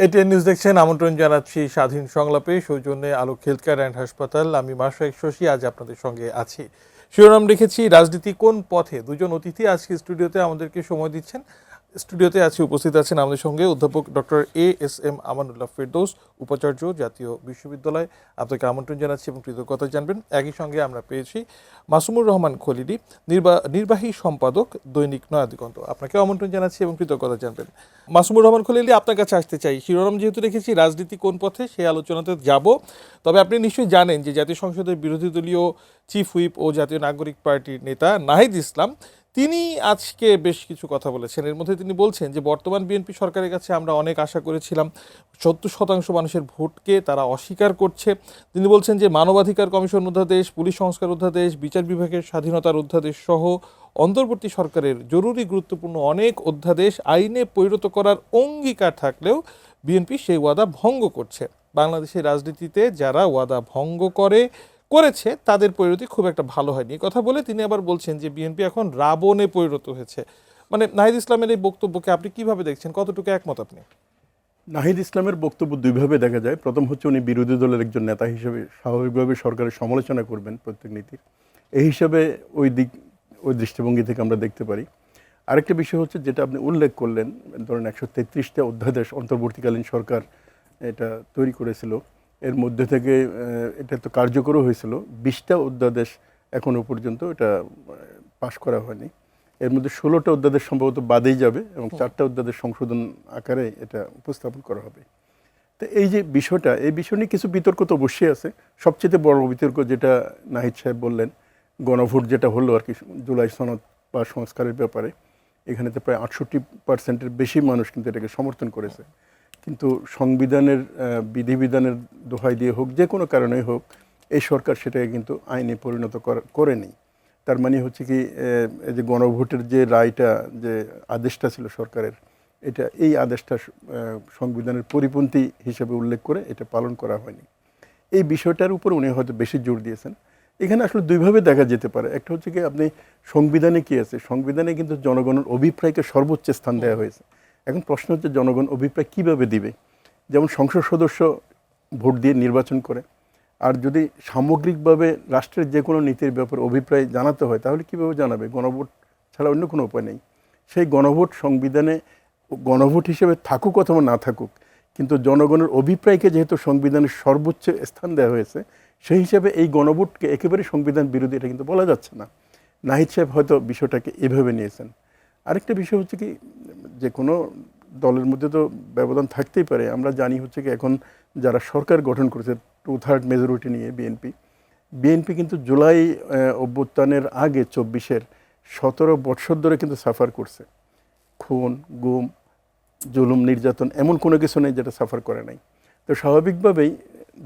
ATN news দেখছেন। আমন্ত্রণ জানাচ্ছি স্বাধীন সংলাপে, সৌজন্যে আলোক হেলথ কেয়ার অ্যান্ড হাসপাতাল। আমি মাশরাফি শশী আজ আপনাদের সঙ্গে আছি। শিরোনাম রেখেছি রাজনীতি কোন পথে। দুজন অতিথি আজকে স্টুডিওতে আমাদেরকে সময় দিচ্ছেন। স্টুডিওতে উপস্থিত আছেন আমাদের সঙ্গে অধ্যাপক ডক্টর এএসএম আমানুল্লাহ ফেরদৌস, উপাচার্য, জাতীয় বিশ্ববিদ্যালয়। আপনাকে আমন্ত্রণ জানাচ্ছি এবং কৃতজ্ঞতা জানবেন। একই সঙ্গে আমরা পেয়েছি মাসুমুর রহমান খলিলি, নির্বাহী সম্পাদক, দৈনিক নয়া দিগন্ত। আপনাকে আমন্ত্রণ জানাচ্ছি এবং কৃতজ্ঞতা জানবেন। মাসুমুর রহমান খলিলি, আপনার কাছে আসতে চাই। শিরোনাম যেহেতু রেখেছি রাজনীতি কোন পথে, সেই আলোচনাতে যাব। তবে আপনি নিশ্চয়ই জানেন যে জাতীয় সংসদের বিরোধী দলীয় চিফ হুইপ ও জাতীয় নাগরিক পার্টির নেতা নাহিদ ইসলাম, তিনি আজকে বেশ কিছু কথা বলেছেন। এর মধ্যে তিনি বলছেন যে বর্তমান বিএনপি সরকারের কাছে আমরা অনেক আশা করেছিলাম, 70% মানুষের ভোটকে তারা অস্বীকার করছে। তিনি বলছেন যে মানবাধিকার কমিশন অধ্যাদেশ, পুলিশ সংস্কার অধ্যাদেশ, বিচার বিভাগের স্বাধীনতার অধ্যাদেশ সহ অন্তর্বর্তী সরকারের জরুরি গুরুত্বপূর্ণ অনেক অধ্যাদেশ আইনে পরিণত করার অঙ্গীকার থাকলেও বিএনপি সেই ওয়াদা ভঙ্গ করছে। বাংলাদেশের রাজনীতিতে যারা ওয়াদা ভঙ্গ করেছে তাদের পরিণতি খুব একটা ভালো হয়নি। কথা বলে তিনি আবার বলছেন যে বিএনপি এখন রাবণে পরিণত হয়েছে। মানে নাহিদ ইসলামের এই বক্তব্যকে আপনি কিভাবে দেখছেন, কতটুকু একমত আপনি? নাহিদ ইসলামের বক্তব্য দুইভাবে দেখা যায়। প্রথম হচ্ছে উনি বিরোধী দলের একজন নেতা হিসেবে স্বাভাবিকভাবে সরকারের সমালোচনা করবেন প্রত্যেক নীতির, এই হিসাবে ওই দৃষ্টিভঙ্গি থেকে আমরা দেখতে পারি। আরেকটা বিষয় হচ্ছে যেটা আপনি উল্লেখ করলেন, ধরেন 133টা অধ্যাদেশ অন্তর্বর্তীকালীন সরকার এটা তৈরি করেছিল, এর মধ্যে থেকে এটা তো কার্যকরও হয়েছিল। 20টা অধ্যাদেশ এখনও পর্যন্ত এটা পাশ করা হয়নি। এর মধ্যে 16টা অধ্যাদেশ সম্ভবত বাদেই যাবে এবং 4টা অধ্যাদেশ সংশোধন আকারে এটা উপস্থাপন করা হবে। তো এই যে বিষয়টা, এই বিষয় নিয়ে কিছু বিতর্ক তো অবশ্যই আছে। সবচেয়ে বড় বিতর্ক যেটা নাহিদ সাহেব বললেন, গণভোট যেটা হলো আর কি জুলাই সনদ বা সংস্কারের ব্যাপারে, এখানেতে প্রায় 68%-এর বেশি মানুষ কিন্তু এটাকে সমর্থন করেছে। কিন্তু সংবিধানের বিধিবিধানের দোহাই দিয়ে হোক, যে কোনো কারণেই হোক, এই সরকার সেটাকে কিন্তু আইনে পরিণত করেনি। তার মানে হচ্ছে কি, এই যে গণভোটের যে রায়টা, যে আদেশটা ছিল সরকারের, এই আদেশটা সংবিধানের পরিপন্থী হিসেবে উল্লেখ করে এটা পালন করা হয়নি। এই বিষয়টার উপর উনি হয়তো বেশি জোর দিয়েছেন। এখানে আসলে দুইভাবে দেখা যেতে পারে। একটা হচ্ছে কি, আপনি সংবিধানে কি আছে, সংবিধানে কিন্তু জনগণের অভিপ্রায়কে সর্বোচ্চ স্থান দেওয়া হয়েছে। এখন প্রশ্ন হচ্ছে জনগণ অভিপ্রায় কিভাবে দিবে। যেমন সংসদ সদস্য ভোট দিয়ে নির্বাচন করে, আর যদি সামগ্রিকভাবে রাষ্ট্রের যে কোনো নীতির ব্যাপারে অভিপ্রায় জানাতে হয় তাহলে কীভাবে জানাবে? গণভোট ছাড়া অন্য কোনো উপায় নেই। সেই গণভোট সংবিধানে গণভোট হিসেবে থাকুক অথবা না থাকুক, কিন্তু জনগণের অভিপ্রায়কে যেহেতু সংবিধানের সর্বোচ্চ স্থান দেওয়া হয়েছে, সেই হিসাবে এই গণভোটকে একেবারে সংবিধান বিরোধী এটা কিন্তু বলা যাচ্ছে না। নাহিদ সাহেব হয়তো বিষয়টাকে এভাবে নিয়েছেন। আরেকটা বিষয় হচ্ছে কি, যে কোনো দলের মধ্যে তো ব্যবধান থাকতেই পারে। আমরা জানি হচ্ছে কি, এখন যারা সরকার গঠন করেছে 2/3 মেজরিটি নিয়ে বিএনপি কিন্তু জুলাই অভ্যুত্থানের আগে 24-এর 17 বৎসর ধরে কিন্তু সাফার করছে। খুন, গুম, জুলুম, নির্যাতন, এমন কোনো কিছু নেই যেটা সাফার করে নাই। তো স্বাভাবিকভাবেই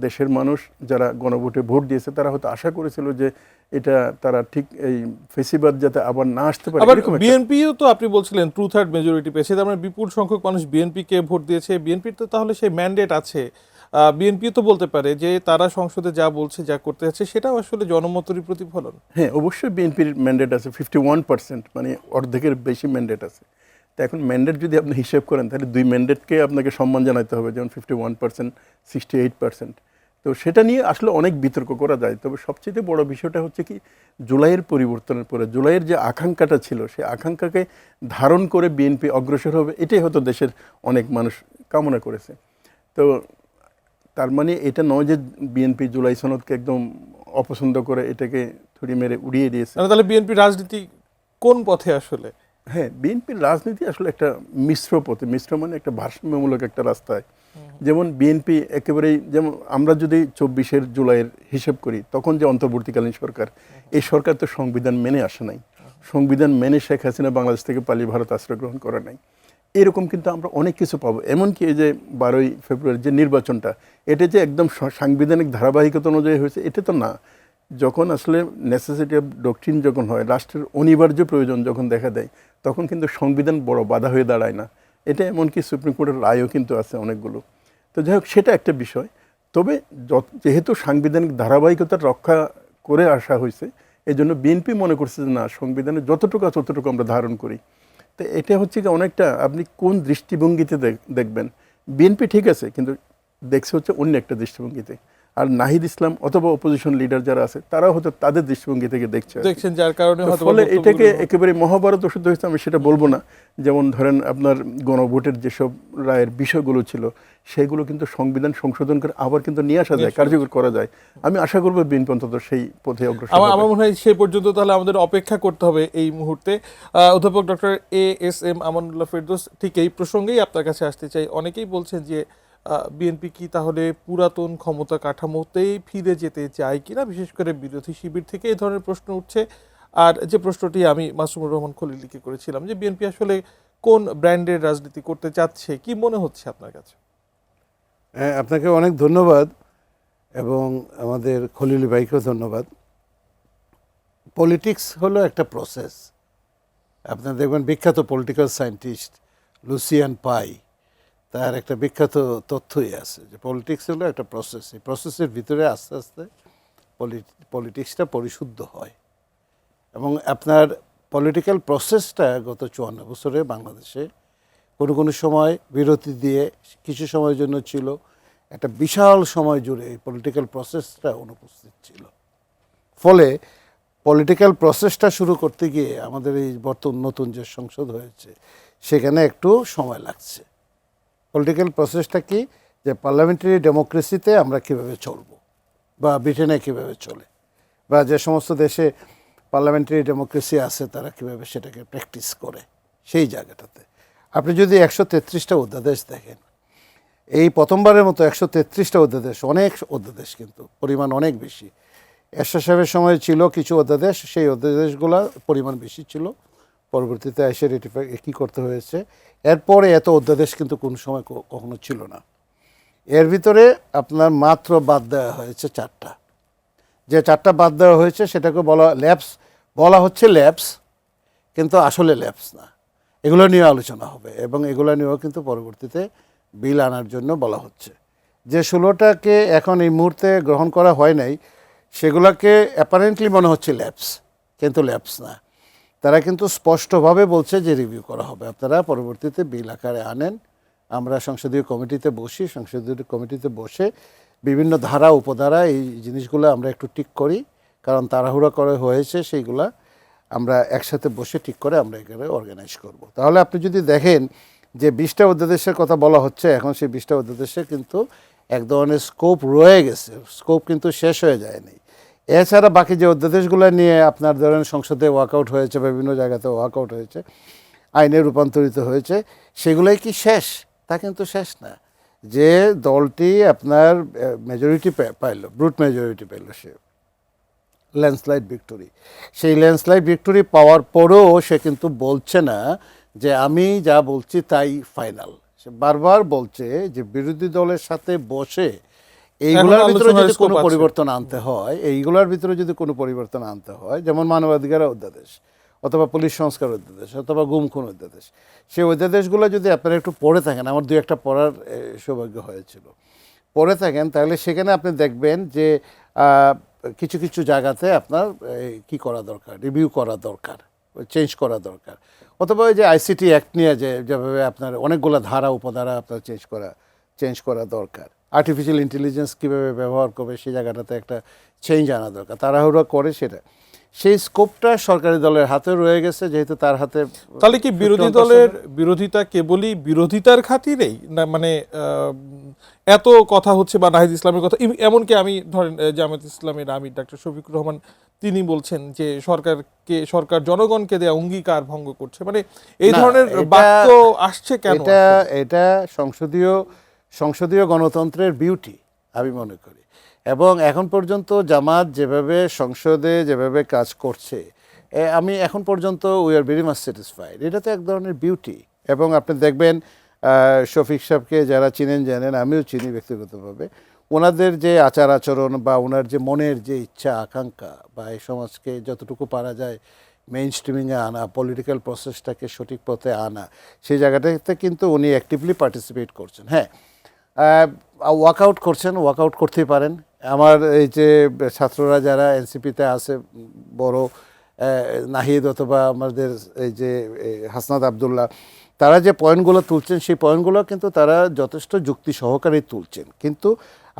দেশের মানুষ যারা গণভোটে ভোট দিয়েছে তারা হয়তো আশা করেছিল যে এটা তারা ঠিক এই ফেসিবাদ যাতে আবার না আসতে পারে। আবার বিএনপিও তো আপনি বলছিলেন 2/3 মেজরিটি পেয়েছে, তার মানে বিপুল সংখ্যক মানুষ বিএনপিকে ভোট দিয়েছে। বিএনপির তো তাহলে সেই ম্যান্ডেট আছে। বিএনপিও তো বলতে পারে যে তারা সংসদে যা বলছে, যা করতে যাচ্ছে, সেটাও আসলে জনমতেরই প্রতিফলন। হ্যাঁ, অবশ্যই বিএনপির ম্যান্ডেট আছে 51%, মানে অর্ধেকের বেশি ম্যান্ডেট আছে। তো এখন ম্যান্ডেট যদি আপনি হিসেব করেন তাহলে দুই ম্যান্ডেটকে আপনাকে সম্মান জানাতে হবে, যেমন 51%, 68%। তো সেটা নিয়ে আসলে অনেক বিতর্ক করা যায়। তবে সবচেয়ে বড় বিষয়টা হচ্ছে কি, জুলাইয়ের পরিবর্তনের পরে জুলাইয়ের যে আকাঙ্ক্ষাটা ছিল, সেই আকাঙ্ক্ষাকে ধারণ করে বিএনপি অগ্রসর হবে, এটাই হয়তো দেশের অনেক মানুষ কামনা করেছে। তো তার মানে এটা নয় যে বিএনপি জুলাই সনদকে একদম অপছন্দ করে এটাকে ছুরি মেরে উড়িয়ে দিয়েছে। তাহলে বিএনপির রাজনীতি কোন পথে আসলে? হ্যাঁ, বিএনপির রাজনীতি আসলে একটা মিশ্র পথে। মিশ্র মানে একটা ভারসাম্যমূলক একটা রাস্তায়। যেমন বিএনপি একেবারেই, যেমন আমরা যদি 24-এর জুলাইয়ের হিসেব করি, তখন যে অন্তর্বর্তীকালীন সরকার, এই সরকার তো সংবিধান মেনে আসে নাই। সংবিধান মেনে শেখ হাসিনা বাংলাদেশ থেকে পালিয়ে ভারত আশ্রয় গ্রহণ করে নাই। এরকম কিন্তু আমরা অনেক কিছু পাবো। এমনকি এই যে 12ই ফেব্রুয়ারি যে নির্বাচনটা, এটা যে একদম সাংবিধানিক ধারাবাহিকতা অনুযায়ী হয়েছে এটা তো না। যখন আসলে নেসেসিটি অফ ডক্ট্রিন যখন হয়, রাষ্ট্রের অনিবার্য প্রয়োজন যখন দেখা দেয়, তখন কিন্তু সংবিধান বড় বাধা হয়ে দাঁড়ায় না। এটা এমনকি সুপ্রিম কোর্টের রায়ও কিন্তু আছে অনেকগুলো। তো যাই হোক, সেটা একটা বিষয়। তবে যেহেতু সাংবিধানিক ধারাবাহিকতা রক্ষা করে আসা হয়েছে, এই জন্য বিএনপি মনে করছে যে না, সংবিধানে যতটুকু আছে ততটুকু আমরা ধারণ করি। তো এটা হচ্ছে কি, অনেকটা আপনি কোন দৃষ্টিভঙ্গিতে দেখবেন। বিএনপি ঠিক আছে, কিন্তু দেখছে হচ্ছে অন্য একটা দৃষ্টিভঙ্গিতে। আর নাহিদ ইসলাম অথবা অপোজিশন লিডার যারা আছে তারাও হয়তো তাদের দৃষ্টিভঙ্গি থেকে দেখছে আর কি। দেখছেন, যার কারণে তো হয়তো ফলে বক্তব্যগুলো- এটাকে একেবারে মহাভারত ওষুধ হয়েছে আমি সেটা বলবো না। যেমন ধরেন আপনার গণভোটের যেসব রায়ের বিষয়গুলো ছিল সেগুলো কিন্তু সংবিধান সংশোধন করে আবার কিন্তু নিয়ে আসা যায়, কার্যকর করা যায়। আমি আশা করবো বিএনপি অন্তত সেই পথে অগ্রসর আমার হবে। আমার মনে হয় সেই পর্যন্ত তাহলে আমাদের অপেক্ষা করতে হবে এই মুহূর্তে। অধ্যাপক ডক্টর ASM আমানুল্লাহ ফেরদৌস, ঠিক এই প্রসঙ্গেই আপনার কাছে আসতে চাই। অনেকেই বলছেন যে বিএনপি কি তাহলে পুরাতন ক্ষমতা কাঠামোতেই ফিরে যেতে চায় কিনা, বিশেষ করে বিরোধী শিবির থেকে এই ধরনের প্রশ্ন উঠছে। আর যে প্রশ্নটি আমি মাসুমুর রহমান খলিলকে করেছিলাম যে বিএনপি আসলে কোন ব্র্যান্ডের রাজনীতি করতে চাচ্ছে, কি মনে হচ্ছে আপনার কাছে? হ্যাঁ, আপনাকে অনেক ধন্যবাদ এবং আমাদের খলিল ভাইকেও ধন্যবাদ। পলিটিক্স হলো একটা প্রসেস। আপনার দেখবেন বিখ্যাত পলিটিক্যাল সায়েন্টিস্ট লুসিয়ান পাই, তার একটা বিখ্যাত তথ্যই আছে যে পলিটিক্স হলো একটা প্রসেস। এই প্রসেসের ভিতরে আস্তে আস্তে পলিটিক্সটা পরিশুদ্ধ হয় এবং আপনার পলিটিক্যাল প্রসেসটা গত 54 বছরে বাংলাদেশে কোনো কোনো সময় বিরতি দিয়ে কিছু সময়ের জন্য ছিল, একটা বিশাল সময় জুড়ে এই পলিটিক্যাল প্রসেসটা অনুপস্থিত ছিল। ফলে পলিটিক্যাল প্রসেসটা শুরু করতে গিয়ে আমাদের এই বর্তমান নতুন যে সংসদ হয়েছে সেখানে একটু সময় লাগছে। পলিটিক্যাল প্রসেসটা কি, যে পার্লামেন্টারি ডেমোক্রেসিতে আমরা কীভাবে চলব, বা ব্রিটেনে কীভাবে চলে, বা যে সমস্ত দেশে পার্লামেন্টারি ডেমোক্রেসি আছে তারা কীভাবে সেটাকে প্র্যাকটিস করে, সেই জায়গাটাতে আপনি যদি 133টা অধ্যাদেশ দেখেন, এই প্রথমবারের মতো 133টা অধ্যাদেশ, অনেক অধ্যাদেশ কিন্তু পরিমাণ অনেক বেশি। এরশাদ সাহেবের সময় ছিল কিছু অধ্যাদেশ, সেই অধ্যাদেশগুলো পরিমাণ বেশি ছিল, পরবর্তীতে এসে রেটিফাই কী করতে হয়েছে। এরপরে এত অধ্যাদেশ কিন্তু কোনো সময় কখনো ছিল না। এর ভিতরে আপনার মাত্র বাদ দেওয়া হয়েছে 4টা। যে 4টা বাদ দেওয়া হয়েছে সেটাকে বলা হচ্ছে ল্যাপস, কিন্তু আসলে ল্যাপস না। এগুলো নিয়ে আলোচনা হবে এবং এগুলো নিয়েও কিন্তু পরবর্তীতে বিল আনার জন্য বলা হচ্ছে। যে 16টাকে এখন এই মুহূর্তে গ্রহণ করা হয় নাই, সেগুলোকে অ্যাপারেন্টলি মনে হচ্ছে ল্যাপস, কিন্তু ল্যাপস না। তারা কিন্তু স্পষ্টভাবে বলছে যে রিভিউ করা হবে, আপনারা পরবর্তীতে বিল আকারে আনেন, আমরা সংসদীয় কমিটিতে বসি, সংসদীয় কমিটিতে বসে বিভিন্ন ধারা উপধারা এই জিনিসগুলো আমরা একটু ঠিক করি, কারণ তাড়াহুড়া করে হয়েছে, সেইগুলা আমরা একসাথে বসে ঠিক করে আমরা এখানে অর্গানাইজ করব। তাহলে আপনি যদি দেখেন যে 20টা অধ্যাদেশের কথা বলা হচ্ছে, এখন সেই 20টা অধ্যাদেশে কিন্তু এক ধরনের স্কোপ রয়ে গেছে, স্কোপ কিন্তু শেষ হয়ে যায়নি। এছাড়া বাকি যে অধ্যাদেশগুলো নিয়ে আপনার ধরেন সংসদে ওয়াকআউট হয়েছে, বিভিন্ন জায়গাতে ওয়াকআউট হয়েছে, আইনে রূপান্তরিত হয়েছে, সেগুলোই কি শেষ? তা কিন্তু শেষ না। যে দলটি আপনার মেজরিটি পাইল, ব্রুট মেজরিটি পাইল, সে ল্যান্ডস্লাইড ভিক্টোরি, সেই ল্যান্ডস্লাইড ভিক্টোরি পাওয়ার পরেও সে কিন্তু বলছে না যে আমি যা বলছি তাই ফাইনাল। সে বারবার বলছে যে বিরোধী দলের সাথে বসে এইগুলোর ভিতরে যদি কোনো পরিবর্তন আনতে হয়, এইগুলোর ভিতরে যদি কোনো পরিবর্তন আনতে হয়, যেমন মানবাধিকার অধ্যাদেশ অথবা পুলিশ সংস্কার অধ্যাদেশ অথবা গুম খুন অধ্যাদেশ, সেই অধ্যাদেশগুলো যদি আপনারা একটু পড়ে থাকেন, আমার 2-1টা পড়ার সৌভাগ্য হয়েছিল, পড়ে থাকেন, তাহলে সেখানে আপনি দেখবেন যে কিছু কিছু জায়গাতে আপনার কি করা দরকার, রিভিউ করা দরকার, চেঞ্জ করা দরকার, অথবা ওই যে আইসিটি অ্যাক্ট নিয়ে যেভাবে আপনার অনেকগুলো ধারা উপধারা আপনার চেঞ্জ করা দরকার, আর্টিফিশিয়াল ইন্টেলিজেন্স কীভাবে ব্যবহার করবে সেই জায়গাটাতে একটা চেঞ্জ আনা দরকার, তাড়াহুড়া করে সেটা, সেই স্কোপটা সরকারি দলের হাতে রয়ে গেছে, যেহেতু তার হাতে। তাহলে কি বিরোধী দলের বিরোধিতা কেবলই বিরোধিতার খাতিরেই না, মানে এত কথা হচ্ছে বা নাহিদ ইসলামের কথা, এমনকি আমি ধরেন জামায়াত ইসলামের আমির ডাক্তার শফিকুর রহমান তিনি বলছেন যে সরকার জনগণকে দেয়া অঙ্গীকার ভঙ্গ করছে, মানে এই ধরনের বাক্য আসছে কেন? এটা সংসদীয় গণতন্ত্রের বিউটি আমি মনে করি। এবং এখন পর্যন্ত জামাত যেভাবে সংসদে যেভাবে কাজ করছে, আমি এখন পর্যন্ত we are very much satisfied. এটা তো এক ধরনের বিউটি। এবং আপনি দেখবেন শফিক সাহেবকে যারা চিনেন জানেন, আমিও চিনি ব্যক্তিগতভাবে, ওনাদের যে আচার আচরণ বা ওনার যে মনের যে ইচ্ছা আকাঙ্ক্ষা বা এই সমাজকে যতটুকু পারা যায় মেইন স্ট্রিমিংয়ে আনা, পলিটিক্যাল প্রসেসটাকে সঠিক পথে আনা, সেই জায়গাটাতে কিন্তু উনি অ্যাক্টিভলি পার্টিসিপেট করছেন। হ্যাঁ, ওয়াকআউট করতেই পারেন। আমার এই যে ছাত্ররা যারা এনসিপিতে আছে, বড় নাহিদ অথবা আমাদের এই যে হাসনাত আবদুল্লাহ, তারা যে পয়েন্টগুলো তুলছেন সেই পয়েন্টগুলো কিন্তু তারা যথেষ্ট যুক্তি সহকারে তুলছেন, কিন্তু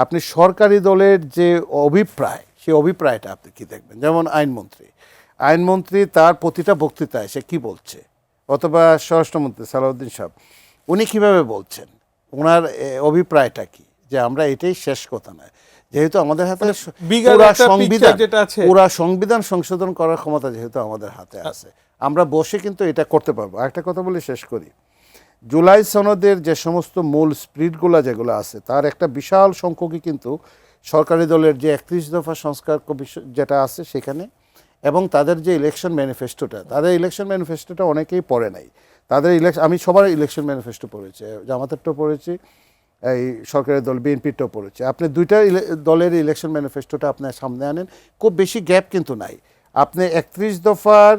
আপনি সরকারি দলের যে অভিপ্রায় সেই অভিপ্রায়টা আপনি কি দেখবেন? যেমন আইনমন্ত্রী তার প্রতিটা বক্তৃতায় সে কি বলছে, অথবা স্বরাষ্ট্রমন্ত্রী সালাউদ্দিন সাহেব উনি কিভাবে বলছেন, ওনার অভিপ্রায়টা কি, যে আমরা এটাই শেষ কথা নয়, যেহেতু আমাদের হাতে bigger পুরা একটা সংবিধান picture যেটা আছে। পুরা সংবিধান সংশোধন করার ক্ষমতা যেহেতু আমাদের হাতে আছে, আমরা বসে কিন্তু এটা করতে পারবো। একটা কথা বলে শেষ করি, জুলাই সনদের যে সমস্ত মূল স্পিরিটগুলো যেগুলো আছে তার একটা বিশাল সংখ্যকই কিন্তু সরকারি দলের যে 31 দফা সংস্কার কমিশন যেটা আছে সেখানে, এবং তাদের যে ইলেকশন ম্যানিফেস্টোটা অনেকেই পড়ে নাই। তাদের আমি সবার ইলেকশন ম্যানিফেস্টো পড়েছি, জামাতেরটাও পড়েছি, এই সরকারি দল বিএনপিটাও পড়েছে। আপনি দুইটা দলের ইলেকশন ম্যানিফেস্টোটা আপনার সামনে আনেন, খুব বেশি গ্যাপ কিন্তু নাই। আপনি 31 দফার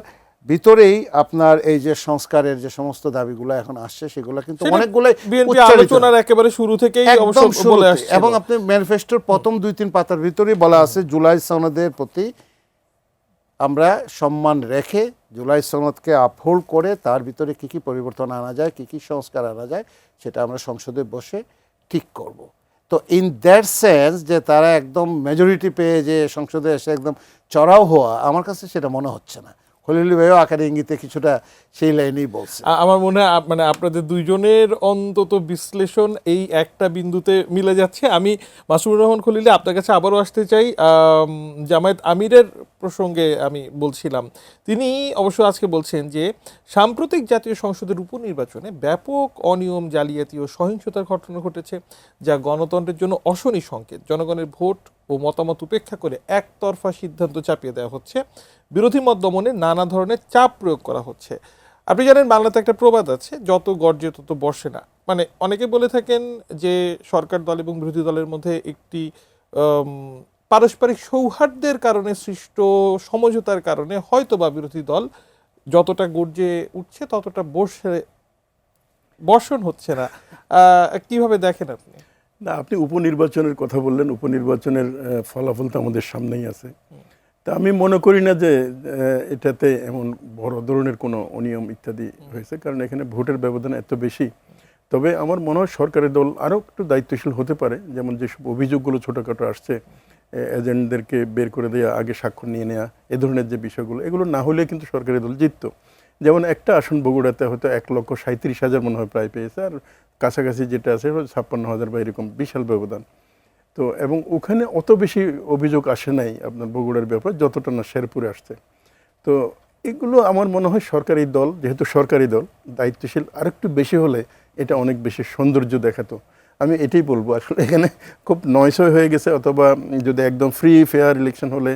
ভিতরেই আপনার এই যে সংস্কারের যে সমস্ত দাবিগুলো এখন আসছে সেগুলো কিন্তু অনেকগুলোই বিএনপি উচ্চারিত। আলোচনার একেবারে শুরু থেকেই অবশ্য একদম বলে শুরুতে, আসছে, এবং আপনি ম্যানিফেস্টোর প্রথম 2-3 পাতার ভিতরেই বলা আছে জুলাই সনদের প্রতি আমরা সম্মান রেখে জুলাই সনদকে আপহোল্ড করে তার ভিতরে কি কি পরিবর্তন আনা যায়, কি কি সংস্কার আনা যায়, সেটা আমরা সংসদে বসে ঠিক করব। তো ইন দ্যাট সেন্স যে তারা একদম মেজরিটি পেয়ে যে সংসদে এসে একদম চড়াও হওয়া, আমার কাছে সেটা মনে হচ্ছে না। খলিল ভাইও আকারে ইঙ্গিতে কিছুটা সেই লাইনেই বলছে। আমার মনে হয় মানে আপনাদের দুইজনের অন্তত বিশ্লেষণ এই একটা বিন্দুতে মিলে যাচ্ছে। আমি মাসুদুর রহমান খলিলে আপনার কাছে আবারও আসতে চাই। জামায়াত আমিরের প্রসঙ্গে আমি বলছিলাম, তিনি অবশ্য আজকে বলছেন যে সাম্প্রতিক জাতীয় সংসদের উপনির্বাচনে ব্যাপক অনিয়ম, জালিয়াতি ও সহিংসতার ঘটনা ঘটেছে, যা গণতন্ত্রের জন্য অশনি সংকেত। জনগণের ভোট ও মতামত উপেক্ষা করে একতরফা সিদ্ধান্ত চাপিয়ে দেওয়া হচ্ছে, বিরোধী মত দমনে নানা ধরনের চাপ প্রয়োগ করা হচ্ছে। আপনি জানেন বাংলাতে একটা প্রবাদ আছে, যত গর্জে তত বর্ষে না। মানে অনেকে বলে থাকেন যে সরকার দল এবং বিরোধী দলের মধ্যে একটি পারস্পরিক সৌহার্দ্যের কারণে সৃষ্ট সমঝোতার কারণে হয়তো বা বিরোধী দল যতটা গর্জে উঠছে ততটা বর্ষণ হচ্ছে না। কিভাবে দেখেন আপনি? না, আপনি উপনির্বাচনের কথা বললেন, উপনির্বাচনের ফলাফল তো আমাদের সামনেই আছে। তা আমি মনে করি না যে এটাতে এমন বড় ধরনের কোনো অনিয়ম ইত্যাদি হয়েছে, কারণ এখানে ভোটের ব্যবধান এত বেশি। তবে আমার মনে হয় সরকারি দল আরও একটু দায়িত্বশীল হতে পারে, যেমন যেসব অভিযোগগুলো ছোটোখাটো আসছে, এজেন্টদেরকে বের করে দেওয়া, আগে স্বাক্ষর নিয়ে নেওয়া, এ ধরনের যে বিষয়গুলো, এগুলো না হলে কিন্তু সরকারি দল জিতত। যেমন একটা আসন বগুড়াতে হয়তো 1,37,000 মনে হয় প্রায় পেয়েছে, আর কাছাকাছি যেটা আছে 56,000 বা এরকম, বিশাল ব্যবধান। তো এবং ওখানে অত বেশি অভিযোগ আসে নাই আপনার বগুড়ার ব্যাপারে যতটা না শেরপুরে আসছে। তো এগুলো আমার মনে হয় সরকারি দল, যেহেতু সরকারি দল, দায়িত্বশীল আরেকটু বেশি হলে এটা অনেক বেশি সৌন্দর্য দেখাতো। আমি এটাই বলবো, আসলে এখানে খুব নয়সয় হয়ে গেছে, অথবা যদি একদম ফ্রি ফেয়ার ইলেকশন হলে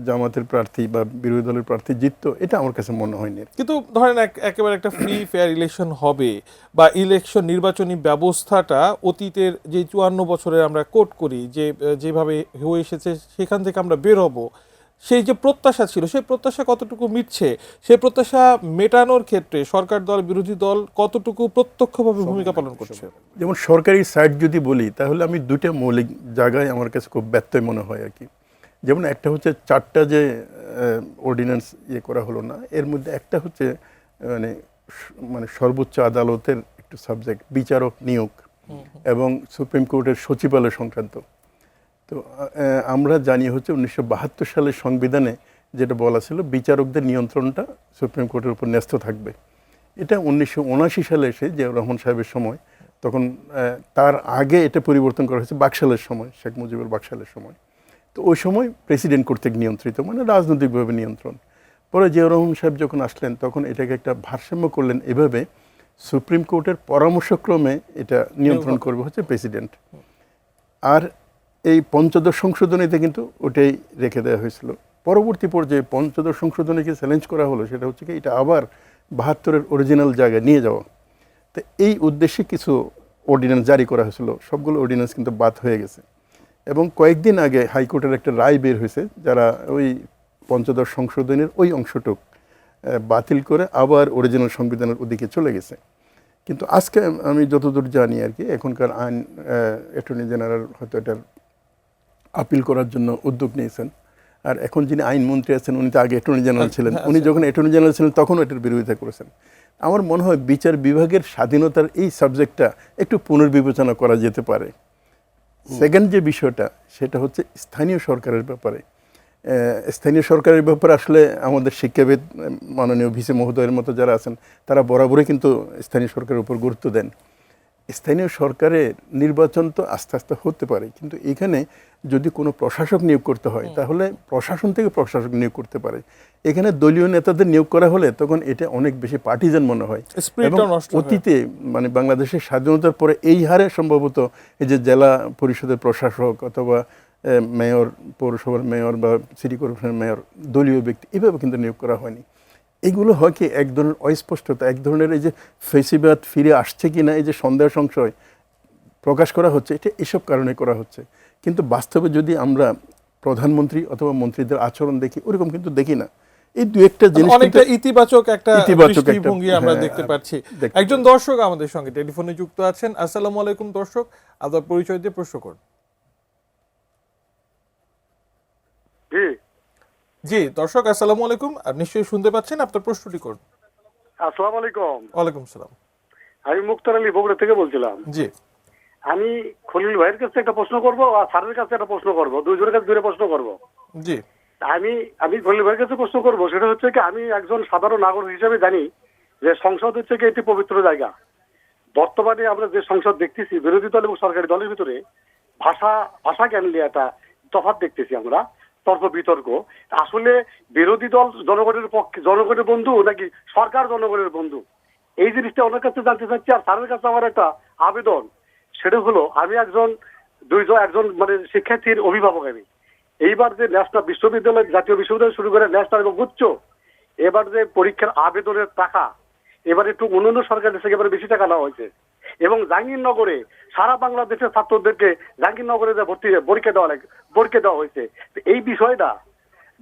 জামাতের প্রার্থী বা বিরোধী দলের প্রার্থী জিততো, এটা আমার কাছে মনে হয়নি। কিন্তু ধরেন একেবারে একটা ফ্রি ফেয়ার ইলেকশন হবে, বা ইলেকশন নির্বাচনী ব্যবস্থাটা অতীতের যে 54 বছরের আমরা কোট করি যে যেভাবে হয়ে এসেছে সেখান থেকে আমরা বের হব, সেই যে প্রত্যাশা ছিল সেই প্রত্যাশা কতটুকু মিটছে, সেই প্রত্যাশা মেটানোর ক্ষেত্রে সরকার দল বিরোধী দল কতটুকু প্রত্যক্ষভাবে ভূমিকা পালন করছে? যেমন সরকারি সাইড যদি বলি, তাহলে আমি দুইটা মৌলিক জায়গায় আমার কাছে খুব ব্যত্যয় মনে হয় আর কি। যেমন একটা হচ্ছে 4টা যে অর্ডিন্যান্স করা হলো না, এর মধ্যে একটা হচ্ছে মানে সর্বোচ্চ আদালতের একটু সাবজেক্ট, বিচারক নিয়োগ এবং সুপ্রিম কোর্টের সচিবালয় সংক্রান্ত। তো আমরা জানি হচ্ছে 1972 সালের সংবিধানে যেটা বলা ছিল, বিচারকদের নিয়ন্ত্রণটা সুপ্রিম কোর্টের উপর ন্যস্ত থাকবে। এটা 1979 সালে এসে জিয়াউর রহমান সাহেবের সময়, তখন তার আগে এটা পরিবর্তন করা হয়েছে বাকশালের সময়, শেখ মুজিবুর বাকশালের সময়। তো ওই সময় প্রেসিডেন্ট কর্তৃক নিয়ন্ত্রিত, মানে রাজনৈতিকভাবে নিয়ন্ত্রণ। পরে জিয়াউর রহমান সাহেব যখন আসলেন তখন এটাকে একটা ভারসাম্য করলেন এভাবে, সুপ্রিম কোর্টের পরামর্শক্রমে এটা নিয়ন্ত্রণ করবে হচ্ছে প্রেসিডেন্ট। আর এই পঞ্চদশ সংশোধনীতে কিন্তু ওটাই রেখে দেওয়া হয়েছিল। পরবর্তী পর্যায়ে পঞ্চদশ সংশোধনীকে চ্যালেঞ্জ করা হলো, সেটা হচ্ছে কি এটা আবার 72-এর অরিজিনাল জায়গায় নিয়ে যাওয়া। তো এই উদ্দেশ্যে কিছু অর্ডিন্যান্স জারি করা হয়েছিল, সবগুলো অর্ডিন্যান্স কিন্তু বাদ হয়ে গেছে। এবং কয়েকদিন আগে হাইকোর্টের একটা রায় বের হয়েছে, যারা ওই পঞ্চদশ সংশোধনীর ওই অংশটুক বাতিল করে আবার অরিজিনাল সংবিধানের ওদিকে চলে গেছে। কিন্তু আজকে আমি যতদূর জানি আর কি, এখনকার আইন অ্যাটর্নি জেনারেল হয়তো এটার আপিল করার জন্য উদ্যোগ নিয়েছেন। আর এখন যিনি আইনমন্ত্রী আছেন উনি তো আগে অ্যাটর্নি জেনারেল ছিলেন, উনি যখন অ্যাটর্নি জেনারেল ছিলেন তখন এটার বিরোধিতা করেছেন। আমার মনে হয় বিচার বিভাগের স্বাধীনতার এই সাবজেক্টটা একটু পুনর্বিবেচনা করা যেতে পারে। সেকেন্ড যে বিষয়টা সেটা হচ্ছে স্থানীয় সরকারের ব্যাপারে। স্থানীয় সরকারের ব্যাপারে আসলে আমাদের শিক্ষাবিদ মাননীয় ভিসি মহোদয়ের মতো যারা আছেন তারা বরাবরই কিন্তু স্থানীয় সরকারের উপর গুরুত্ব দেন। স্থানীয় সরকারের নির্বাচন তো আস্তে আস্তে হতে পারে, কিন্তু এখানে যদি কোনো প্রশাসক নিয়োগ করতে হয় তাহলে প্রশাসন থেকে প্রশাসক নিয়োগ করতে পারে। এখানে দলীয় নেতাদের নিয়োগ করা হলে তখন এটা অনেক বেশি পার্টিজান মনে হয়। এবং অতীতে মানে বাংলাদেশের স্বাধীনতার পরে এই হারে সম্ভবত এই যে জেলা পরিষদের প্রশাসক অথবা মেয়র, পৌরসভার মেয়র বা সিটি কর্পোরেশনের মেয়র দলীয় ব্যক্তি এভাবে কিন্তু নিয়োগ করা হয়নি। এগুলো হয় কি এক ধরনের অস্পষ্টতা, এক ধরনের এই যে ফেসিবাদ ফিরে আসছে কি না এই যে সন্দেহ সংশয় প্রকাশ করা হচ্ছে, এটা এসব কারণে করা হচ্ছে। কিন্তু বাস্তবে যদি আমরা প্রধানমন্ত্রী অথবা মন্ত্রীদের আচরণ দেখি ওরকম কিন্তু দেখি না। এই দু একটা জিনিস অনেকটা ইতিবাচক একটা দৃষ্টিভঙ্গি আমরা দেখতে পাচ্ছি। একজন দর্শক আমাদের সঙ্গে টেলিফোনে যুক্ত আছেন। আসসালামু আলাইকুম দর্শক, আপনার পরিচয় দিয়ে প্রশ্ন করুন। জি দর্শক আসসালামু আলাইকুম, আর নিশ্চয়ই শুনতে পাচ্ছেন, আপনার প্রশ্নটি করুন। আসসালামু আলাইকুম। ওয়ালাইকুম সালাম। আমি মুক্তার আলী বগুড়া থেকে বলছিলাম। জি, আমি খলিল ভাইয়ের কাছে একটা প্রশ্ন করব আর স্যারের কাছে একটা প্রশ্ন করব, দুইজনের কাছে দুটো প্রশ্ন করব। জি, আমি খলিল ভাইয়ের কাছে প্রশ্ন করব, সেটা হচ্ছে কি আমি একজন সাধারণ নাগরিক হিসেবে জানি যে সংসদ হচ্ছে কি একটি পবিত্র জায়গা। বর্তমানে আমরা যে সংসদ দেখতেছি বিরোধী দল এবং সরকারি দলের ভিতরে ভাষা জ্ঞান নিয়ে একটা তফাৎ দেখতেছি আমরা, তর্ক বিতর্ক। আসলে বিরোধী দল জনগণের পক্ষে, জনগণের বন্ধু নাকি সরকার জনগণের বন্ধু, এই জিনিসটা ওনার কাছে জানতে চাচ্ছি। আর স্যারের কাছে আমার একটা আবেদন, সেটা হলো আমি একজন মানে শিক্ষার্থীর অভিভাবক। আমি এইবার যে ন্যাশনাল বিশ্ববিদ্যালয়, জাতীয় বিশ্ববিদ্যালয় শুরু করে ন্যাশনাল এবং উচ্চ, এবার যে পরীক্ষার আবেদনের টাকা এবার একটু অন্যান্য সরকারের থেকে এবার বেশি টাকা নেওয়া হয়েছে। এবং জাহাঙ্গীরনগরে সারা বাংলাদেশের ছাত্রদেরকে জাহাঙ্গীরনগরে যে পরীক্ষা দেওয়া হয়েছে। এই বিষয়টা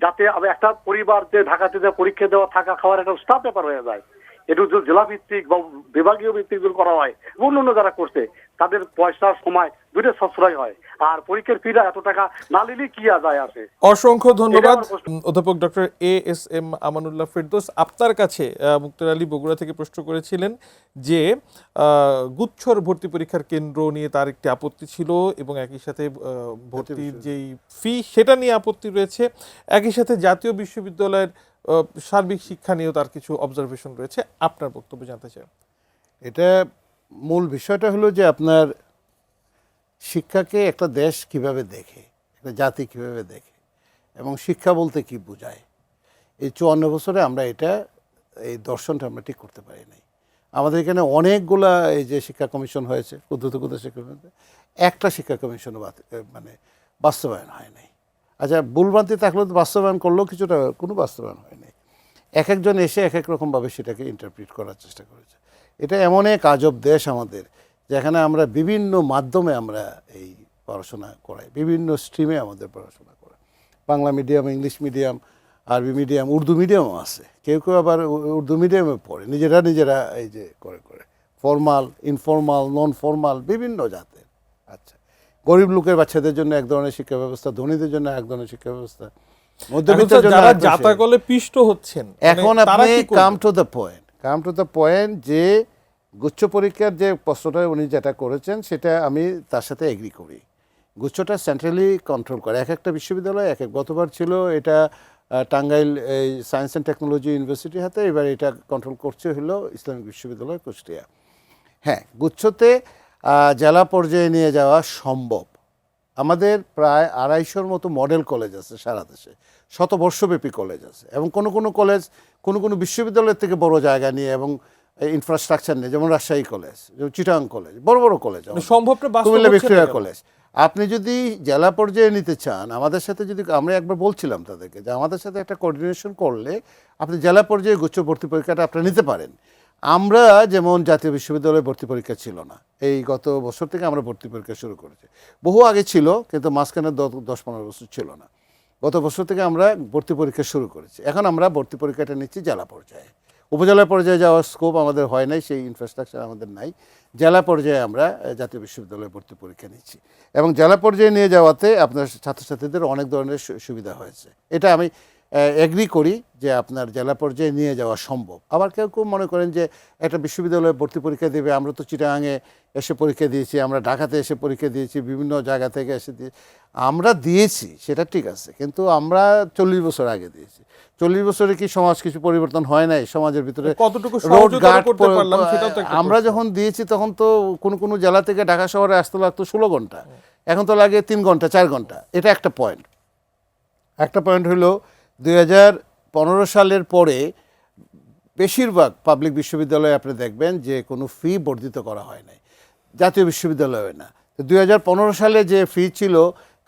যাতে একটা পরিবার যে ঢাকাতে যে পরীক্ষা দেওয়া থাকা খাওয়ার একটা স্টাফ ব্যাপার হয়ে যায়, একটু জেলা ভিত্তিক বা বিভাগীয় ভিত্তিক যদি করা হয়, অন্যান্য যারা করছে তাদের পয়সার সময় দুটো সাশ্রয় হয়, আর পরীক্ষার ফিরা এত টাকা না নিলে কি যায় আসে। অসংখ্য ধন্যবাদ অধ্যাপক ডক্টর ASM আমানুল্লাহ ফেরদৌস। আপনার কাছে মুক্তার আলী বগুড়া থেকে প্রশ্ন করেছিলেন যে গুচ্ছর ভর্তি পরীক্ষার কেন্দ্র নিয়ে তার একটি আপত্তি ছিল এবং একই সাথে ভর্তির যেই ফি সেটা নিয়ে আপত্তি রয়েছে, একই সাথে জাতীয় বিশ্ববিদ্যালয়ের সার্বিক শিক্ষা নিয়েও তার কিছু অবজারভেশন রয়েছে। আপনার বক্তব্য জানতে চাই। এটা মূল বিষয়টা হলো যে আপনার শিক্ষাকে একটা দেশ কিভাবে দেখে, একটা জাতি কিভাবে দেখে, এবং শিক্ষা বলতে কি বোঝায়। এই 54 বছরে আমরা এই দর্শনটা আমরা ঠিক করতে পারি নাই। আমাদের এখানে অনেকগুলা এই যে শিক্ষা কমিশন হয়েছে, ক্ষুদ্র শিক্ষা কমিশন, একটা শিক্ষা কমিশনও মানে বাস্তবায়ন হয় নাই। আচ্ছা, ভুলভ্রান্তি থাকলেও তো বাস্তবায়ন করলেও কিছুটা কোনো বাস্তবায়ন হয় নাই। এক একজন এসে এক এক রকমভাবে সেটাকে ইন্টারপ্রিট করার চেষ্টা করেছে। এটা এমন এক আজব দেশ আমাদের, যেখানে আমরা বিভিন্ন মাধ্যমে আমরা এই পড়াশোনা করাই, বিভিন্ন স্ট্রিমে আমাদের পড়াশোনা করাই। বাংলা মিডিয়াম, ইংলিশ মিডিয়াম, আরবি মিডিয়াম, উর্দু মিডিয়ামও আছে। কেউ কেউ আবার উর্দু মিডিয়ামে পড়ে, নিজেরা এই যে করে ফর্মাল, ইনফর্মাল, নন ফর্মাল, বিভিন্ন জাতের। আচ্ছা, গরিব লোকের বাচ্চাদের জন্য এক ধরনের শিক্ষা ব্যবস্থা, ধনীদের জন্য এক ধরনের শিক্ষা ব্যবস্থা, মধ্যবিত্তের জন্য যারা জাতাকলে পিষ্ট হচ্ছেন। এখন আপনি কাম টু দ্য পয়েন্ট যে গুচ্ছ পরীক্ষার যে প্রশ্নটা উনি যেটা করেছেন সেটা আমি তার সাথে এগ্রি করি। গুচ্ছটা সেন্ট্রালি কন্ট্রোল করে এক একটা বিশ্ববিদ্যালয় গতবার ছিল এটা টাঙ্গাইল সায়েন্স অ্যান্ড টেকনোলজি ইউনিভার্সিটির হাতে, এবার এটা কন্ট্রোল করছে হলো ইসলামিক বিশ্ববিদ্যালয় কুষ্টিয়া। হ্যাঁ, গুচ্ছতে জেলা পর্যায়ে নিয়ে যাওয়া সম্ভব। আমাদের প্রায় 250-র মতো মডেল কলেজ আছে সারা দেশে, শতবর্ষব্যাপী কলেজ আছে, এবং কোনো কলেজ কোনো বিশ্ববিদ্যালয়ের থেকে বড় জায়গা নিয়ে এবং ইনফ্রাস্ট্রাকচার নেই, যেমন রাজশাহী কলেজ, যেমন চিটাগাং কলেজ, বড় কলেজ, কুমিল্লা ভিক্টোরিয়া কলেজ। আপনি যদি জেলা পর্যায়ে নিতে চান, আমাদের সাথে যদি আমরা একবার বলছিলাম তাদেরকে যে আমাদের সাথে একটা কোঅর্ডিনেশন করলে আপনি জেলা পর্যায়ে গুচ্ছ ভর্তি পরীক্ষাটা আপনারা নিতে পারেন। আমরা যেমন জাতীয় বিশ্ববিদ্যালয়ে ভর্তি পরীক্ষা ছিল না, এই গত বছর থেকে আমরা ভর্তি পরীক্ষা শুরু করেছি। বহু আগে ছিল, কিন্তু মাঝখানে 10-15 বছর ছিল না। গত বছর থেকে আমরা ভর্তি পরীক্ষা শুরু করেছি। এখন আমরা ভর্তি পরীক্ষাটা নিচ্ছি জেলা পর্যায়ে। উপজেলা পর্যায়ে যাওয়ার স্কোপ আমাদের হয় নাই, সেই ইনফ্রাস্ট্রাকচার আমাদের নাই। জেলা পর্যায়ে আমরা জাতীয় বিশ্ববিদ্যালয়ে ভর্তি পরীক্ষা নিচ্ছি, এবং জেলা পর্যায়ে নিয়ে যাওয়াতে আপনার ছাত্রছাত্রীদের অনেক ধরনের সুবিধা হয়েছে। এটা আমি এগ্রি করি যে আপনার জেলা পর্যায়ে নিয়ে যাওয়া সম্ভব। আবার কেউ কেউ মনে করেন যে একটা বিশ্ববিদ্যালয়ে ভর্তি পরীক্ষা দেবে, আমরা তো চিটাগাঙে এসে পরীক্ষা দিয়েছি, আমরা ঢাকাতে এসে পরীক্ষা দিয়েছি, বিভিন্ন জায়গা থেকে এসে দিয়েছি, আমরা দিয়েছি সেটা ঠিক আছে, কিন্তু আমরা 40 বছর আগে দিয়েছি। 40 বছরে কি সমাজ কিছু পরিবর্তন হয় নাই? সমাজের ভিতরে কতটুকু রোড সহযোগিতা ঘাট করতে পারলাম সেটাও তো একটা আমরা প্রশ্ন। যখন দিয়েছি তখন তো কোনো জেলা থেকে ঢাকা শহরে আসতে লাগতো 16 ঘন্টা, এখন তো লাগে 3 ঘন্টা 4 ঘন্টা। এটা একটা পয়েন্ট। একটা পয়েন্ট হলো 2015 সালের পরে বেশিরভাগ পাবলিক বিশ্ববিদ্যালয়ে আপনি দেখবেন যে কোনো ফি বর্ধিত করা হয় নাই, জাতীয় বিশ্ববিদ্যালয়ে না। তো 2015 সালে যে ফি ছিল,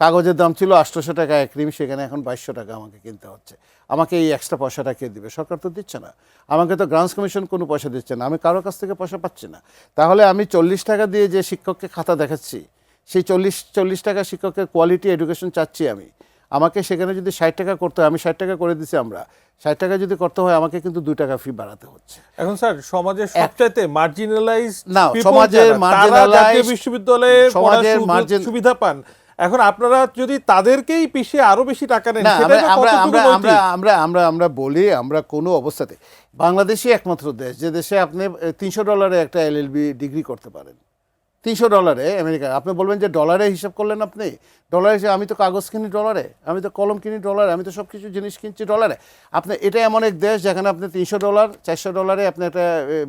কাগজের দাম ছিল 800 টাকা এক রিম, সেখানে এখন 2200 টাকা আমাকে কিনতে হচ্ছে। আমাকে এই এক্সট্রা পয়সাটা কে দিবে? সরকার তো দিচ্ছে না। আমাকে তো গ্রান্টস কমিশন কোনো পয়সা দিচ্ছে না, আমি কারোর কাছ থেকে পয়সা পাচ্ছি না। তাহলে আমি 40 টাকা দিয়ে যে শিক্ষককে খাতা দেখাচ্ছি, সেই 40 টাকা শিক্ষকের কোয়ালিটি এডুকেশন চাচ্ছি আমি, আমাকে সেখানে যদি 60 টাকা করতে হয়, আমি 60 টাকা করে দিছি, আমরা 60 টাকা যদি করতে হয় আমাকে কিন্তু 2 টাকা ফি বাড়াতে হচ্ছে। এখন স্যার সমাজের সবচাইতে মার্জিনালাইজ না, সমাজের marginalized- বিশ্ববিদ্যালয়ে সমাজের সুবিধা পান, এখন আপনারা যদি তাদেরকেই পিছিয়ে আরো বেশি টাকা নেন, না, সেটা আমরা কতটুকু আমরা নৈতিক? আমরা আমরা আমরা বলি, আমরা কোনো অবস্থাতে, বাংলাদেশই একমাত্র দেশ যে দেশে আপনি $300 একটা এলএলবি ডিগ্রি করতে পারেন। $300 আমেরিকা। আপনি বলবেন যে ডলারে হিসাব করলেন, আপনি ডলারে হিসাবে, আমি তো কাগজ কিনি ডলারে, আমি তো কলম কিনি ডলারে, আমি তো সব কিছু জিনিস কিনছি ডলারে। আপনি এটা এমন এক দেশ যেখানে আপনি $300 $400 আপনি একটা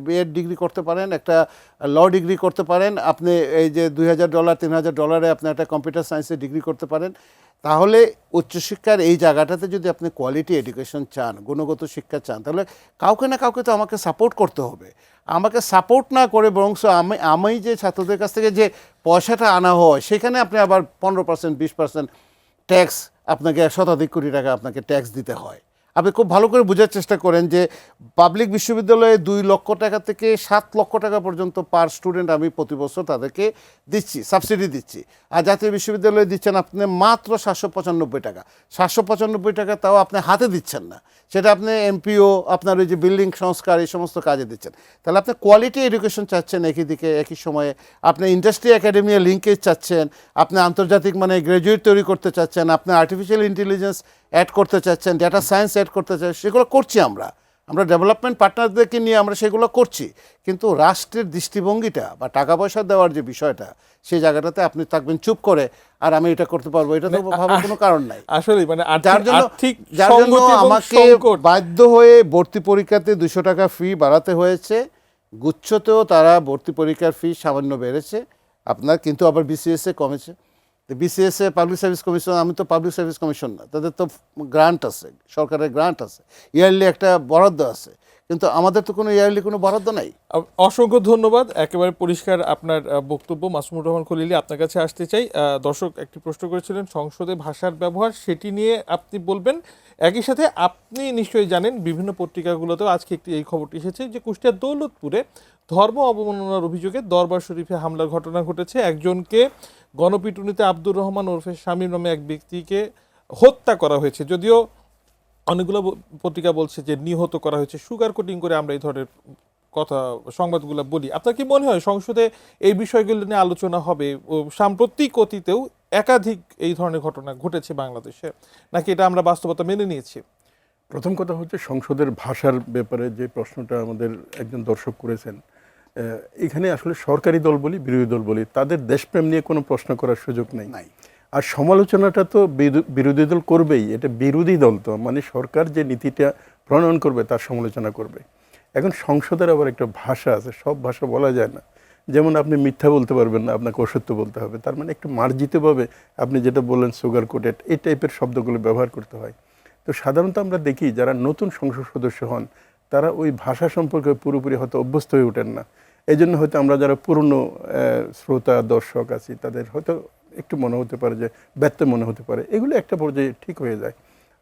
বিএড ডিগ্রি করতে পারেন, একটা ল ডিগ্রি করতে পারেন, আপনি এই যে $2000 $3000 আপনি একটা কম্পিউটার সায়েন্সে ডিগ্রি করতে পারেন। তাহলে উচ্চশিক্ষার এই জায়গাটাতে যদি আপনি কোয়ালিটি এডুকেশন চান, গুণগত শিক্ষা চান, তাহলে কাউকে না কাউকে তো আমাকে সাপোর্ট করতে হবে। আমাকে সাপোর্ট না করে বরং আমি যে ছাত্রদের কাছ থেকে যে পয়সাটা আনা হয়, সেখানে আপনি আবার 15% 20% ট্যাক্স, আপনাকে শতাধিক কোটি টাকা আপনাকে ট্যাক্স দিতে হয়। আপনি খুব ভালো করে বোঝার চেষ্টা করেন যে পাবলিক বিশ্ববিদ্যালয়ে 2 লক্ষ টাকা থেকে 7 লক্ষ টাকা পর্যন্ত পার স্টুডেন্ট আমি প্রতি বছর তাদেরকে দিচ্ছি, সাবসিডি দিচ্ছি। আর জাতীয় বিশ্ববিদ্যালয়ে দিচ্ছেন আপনি মাত্র 795 টাকা। 795 টাকা তাও আপনি হাতে দিচ্ছেন না, সেটা আপনি এমপিও, আপনার ওই যে বিল্ডিং সংস্কার, এই সমস্ত কাজে দিচ্ছেন। তাহলে আপনি কোয়ালিটি এডুকেশন চাচ্ছেন একই দিকে, একই সময়ে আপনি ইন্ডাস্ট্রি একাডেমিয়া লিঙ্কেজ চাচ্ছেন, আপনি আন্তর্জাতিক মানে গ্র্যাজুয়েট তৈরি করতে চাচ্ছেন, আপনি আর্টিফিশিয়াল ইন্টেলিজেন্স অ্যাড করতে চাচ্ছেন, ডেটা সায়েন্স অ্যাড করতে চাচ্ছেন, সেগুলো করছি আমরা ডেভেলপমেন্ট পার্টনারদেরকে নিয়ে আমরা সেগুলো করছি। কিন্তু রাষ্ট্রের দৃষ্টিভঙ্গিটা বা টাকা পয়সা দেওয়ার যে বিষয়টা, সেই জায়গাটাতে আপনি থাকবেন চুপ করে, আর আমি এটা করতে পারবো, এটা তো ভাবার কোনো কারণ নাই। আসলে মানে যার জন্য আমাকে বাধ্য হয়ে ভর্তি পরীক্ষাতে 200 টাকা ফি বাড়াতে হয়েছে। গুচ্ছতেও তারা ভর্তি পরীক্ষার ফি সামান্য বেড়েছে আপনার, কিন্তু আবার বিসিএস এ কমেছে। BCS a public service commission, আমি তো পাবলিক সার্ভিস কমিশন না, তাদের তো গ্রান্ট আছে, সরকারের গ্রান্ট আছে, ইয়ারলি একটা বরাদ্দ আছে, কিন্তু আমাদের তো কোনো ইয়ারলি কোনো বরাদ্দ নাই। অসংখ্য ধন্যবাদ, একেবারে পরিষ্কার আপনার বক্তব্য। মাসুমুর রহমান খলিলি, আপনার কাছে আসতে চাই। দর্শক একটি প্রশ্ন করেছিলেন সংসদে ভাষার ব্যবহার, সেটি নিয়ে আপনি বলবেন। একই সাথে আপনি নিশ্চয়ই জানেন বিভিন্ন পত্রিকাগুলোতেও আজকে এই খবরটি এসেছে যে কুষ্টিয়ার দৌলতপুরে ধর্ম অবমাননার অভিযোগে দরবার শরীফে হামলার ঘটনা ঘটেছে। একজনকে গণপিটুনিতে আব্দুর রহমান ওরফে শামীম নামে এক ব্যক্তিকে হত্যা করা হয়েছে, যদিও অনেকগুলো পত্রিকা বলছে যে নিহত করা হয়েছে। সুগার কোটিং করে আমরা এই ধরনের কথা সংবাদগুলো বলি। আপনার কি মনে হয় সংসদে এই বিষয়গুলো নিয়ে আলোচনা হবে? সাম্প্রতিক অতীতেও একাধিক এই ধরনের ঘটনা ঘটেছে বাংলাদেশে, নাকি এটা আমরা বাস্তবতা মেনে নিয়েছি? প্রথম কথা হচ্ছে সংসদের ভাষার ব্যাপারে যে প্রশ্নটা আমাদের একজন দর্শক করেছেন, এখানে আসলে সরকারি দল বলি বিরোধী দল বলি, তাদের দেশপ্রেম নিয়ে কোনো প্রশ্ন করার সুযোগ নেই। আর সমালোচনাটা তো বিরোধী দল করবেই, এটা বিরোধী দল তো মানে সরকার যে নীতিটা প্রণয়ন করবে তার সমালোচনা করবে। এখন সংসদের আবার একটা ভাষা আছে, সব ভাষা বলা যায় না। যেমন আপনি মিথ্যা বলতে পারবেন না, আপনাকে অসত্য বলতে হবে, তার মানে একটু মার্জিতভাবে আপনি যেটা বললেন সুগার কোটেড, এই টাইপের শব্দগুলো ব্যবহার করতে হয়। তো সাধারণত আমরা দেখি যারা নতুন সংসদ সদস্য হন তারা ওই ভাষা সম্পর্কে পুরোপুরি হয়তো অভ্যস্ত হয়ে ওঠেন না। এই জন্য হয়তো আমরা যারা পুরনো শ্রোতা দর্শক আছি তাদের হয়তো একটু মনে হতে পারে যে ব্যত্যয় মনে হতে পারে, এগুলো একটা পর্যায়ে ঠিক হয়ে যায়।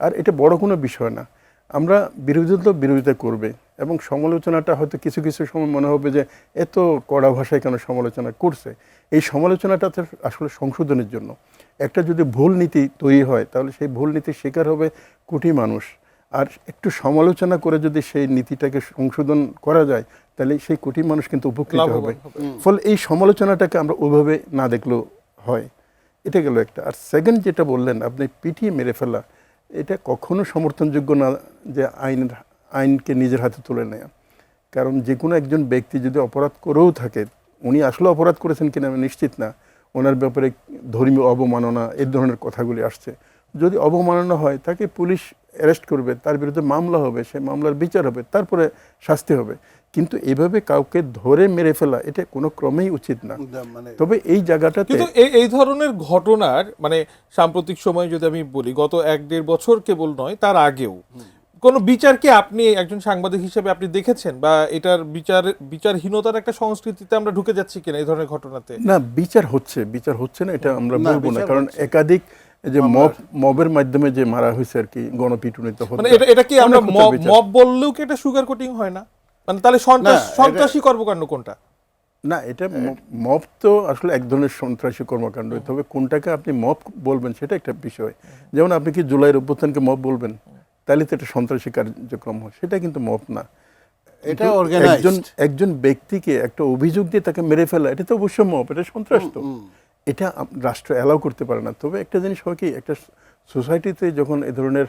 আর এটা বড় কোনো বিষয় না। আমরা বিরোধী দল বিরোধিতা করবে এবং সমালোচনাটা হয়তো কিছু কিছু সময় মনে হবে যে এত কড়া ভাষায় কেন সমালোচনা করছে। এই সমালোচনাটা আসলে সংশোধনের জন্য। একটা যদি ভুল নীতি তৈরি হয় তাহলে সেই ভুল নীতির শিকার হবে কোটি মানুষ। আর একটু সমালোচনা করে যদি সেই নীতিটাকে সংশোধন করা যায় তাহলে সেই কোটি মানুষ কিন্তু উপকৃত হবে। ফলে এই সমালোচনাটাকে আমরা ওইভাবে না দেখলেও হয়। এটা গেল একটা। আর সেকেন্ড যেটা বললেন আপনি পিটিয়ে মেরে ফেলা, এটা কখনো সমর্থনযোগ্য না যে আইনকে নিজের হাতে তুলে নেয়া। কারণ যে কোনো একজন ব্যক্তি যদি অপরাধ করেও থাকে, উনি আসলে অপরাধ করেছেন কিনা আমি নিশ্চিত না, ওনার ব্যাপারে ধর্মীয় অবমাননা এই ধরনের কথাগুলি আসছে। যদি অবমাননা হয় তাকে পুলিশ অ্যারেস্ট করবে, তার বিরুদ্ধে মামলা হবে, সে মামলার বিচার হবে, তারপরে শাস্তি হবে। কিন্তু এভাবে কাউকে ধরে মেরে ফেলা এটা কোনো ক্রমেই উচিত না। মানে তবে এই জায়গাটাতে কিন্তু এই ধরনের ঘটনার মানে সাম্প্রতিক সময়ে যদি আমি বলি, গত 1-1.5 বছর কেবল নয়, তার আগেও কোন বিচার কি আপনি একজন সাংবাদিক হিসেবে আপনি দেখেছেন, বা এটার বিচারহীনতার একটা সংস্কৃতিতে আমরা ঢুকে যাচ্ছি কিনা এই ধরনের ঘটনাতে? না, বিচার হচ্ছে না এটা আমরা না, বলবো না, বিচার কারণ হচ্ছে। একাধিক যে মবের মাধ্যমে যে মারা হয়েছে আর কি, গণপিটুনিতে মানে এটা কি আমরা মব বললেও কি এটা সুগার কোটিং হয় না? মানে তাহলে সন্ত্রাসী কর্মকাণ্ড কোনটা? না, এটা মব তো আসলে এক ধরনের সন্ত্রাসী কর্মকাণ্ড, তবে কোনটাকে আপনি মব বলবেন সেটা একটা বিষয়। যেমন আপনি কি জুলাইয়ের অভ্যুত্থানকে মব বলবেন? তাহলে তো এটা সন্ত্রাসী কার্যক্রম হয়, সেটা কিন্তু মব না। এটা অর্গানাইজড। একজন ব্যক্তিকে একটা অভিযোগ দিয়ে তাকে মেরে ফেলা, এটা তো অবশ্যই মব, এটা সন্ত্রাস। তো এটা রাষ্ট্র অ্যালাউ করতে পারে না। তবে একটা জিনিস হয় কি, একটা সোসাইটিতে যখন এ ধরনের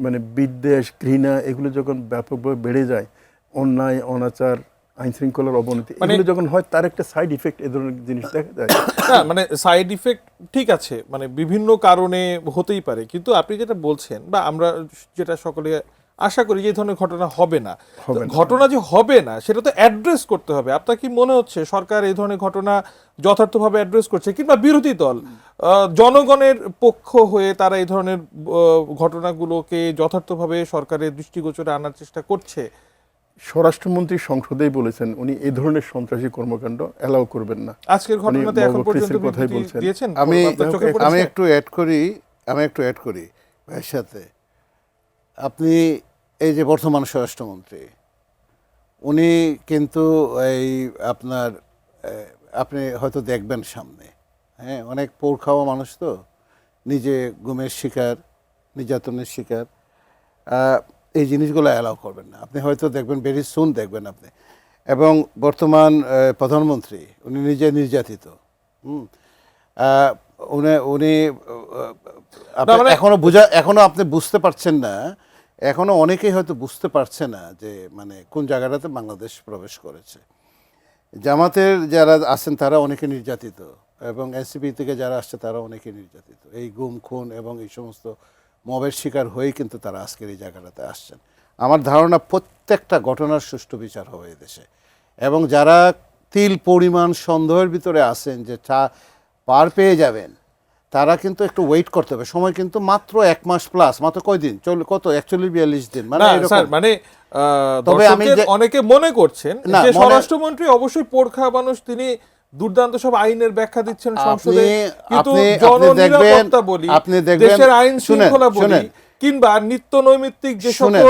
মানে বিদ্বেষ, ঘৃণা এগুলো যখন ব্যাপকভাবে বেড়ে যায়, অন্যায়, অনাচার, আইন শৃঙ্খলার অবনতি এগুলো যখন হয়, তার একটা সাইড ইফেক্ট এ ধরনের জিনিস দেখা যায়। না মানে সাইড ইফেক্ট ঠিক আছে, মানে বিভিন্ন কারণে হতেই পারে, কিন্তু আপনি যেটা বলছেন বা আমরা যেটা সকলে আশা করি যে এই ধরনের ঘটনা হবে না, ঘটনা যে হবে না সেটা তো অ্যাড্রেস করতে হবে। আপনার কি মনে হচ্ছে সরকার এই ধরনের ঘটনা যথার্থভাবে অ্যাড্রেস করছে, কিংবা বিরোধী দল জনগণের পক্ষ হয়ে তারা এই ধরনের ঘটনাগুলোকে যথার্থভাবে সরকারের দৃষ্টিগোচরে আনার চেষ্টা করছে? স্বরাষ্ট্রমন্ত্রী সংসদেই বলেছেন উনি এই ধরনের সন্ত্রাসী কর্মকাণ্ড অ্যালাউ করবেন না। আজকের ঘটনাতে এখন পর্যন্ত কথাই বিবৃতি বলছেন। দিয়েছেন? আমি আপনার চোখে পড়েছে? আমি একটু অ্যাড করি ভাইয়ের সাথে। আপনি এই যে বর্তমান স্বরাষ্ট্রমন্ত্রী, উনি কিন্তু এই আপনার আপনি হয়তো দেখবেন সামনে, হ্যাঁ, অনেক পোর খাওয়া মানুষ তো, নিজে গুমের শিকার, নির্যাতনের শিকার, এই জিনিসগুলো অ্যালাউ করবেন না। আপনি হয়তো দেখবেন, ভেরি সুন দেখবেন আপনি। এবং বর্তমান প্রধানমন্ত্রী উনি নিজে নির্যাতিত। উনি এখনো আপনি বুঝতে পারছেন না, এখনো অনেকেই হয়তো বুঝতে পারছে না যে মানে কোন জায়গাটাতে বাংলাদেশ প্রবেশ করেছে। জামাতের যারা আছেন তারা অনেকে নির্যাতিত, এবং এনসিপি থেকে যারা আসছে তারা অনেকে নির্যাতিত। এই গুম, খুন এবং এই সমস্ত মবের শিকার হয়েই কিন্তু তারা আজকের এই জায়গাটাতে আসছেন। আমার ধারণা প্রত্যেকটা ঘটনার সুষ্ঠু বিচার হবে দেশে, এবং যারা তিল পরিমাণ সন্দেহের ভিতরে আছেন যে পার পেয়ে যাবেন, তারা কিন্তু একটু ওয়েট করতে হবে। সময় কিন্তু মাত্র 1 মাস প্লাস, মাত্র কয়দিন, কত 41-42 দিন, মানে স্যার মানে তবে আমি অনেকে মনে করছেন যে স্বরাষ্ট্রমন্ত্রী অবশ্যই পোরখা মানুষ, তিনি দুর্দান্ত সব আইনের ব্যাখ্যা দিচ্ছেন সংসদে, কিন্তু জননিরাপত্তা বলি, দেশের আইন শৃঙ্খলা বলি, কিংবা নিত্য নৈমিত্তিক যে সকল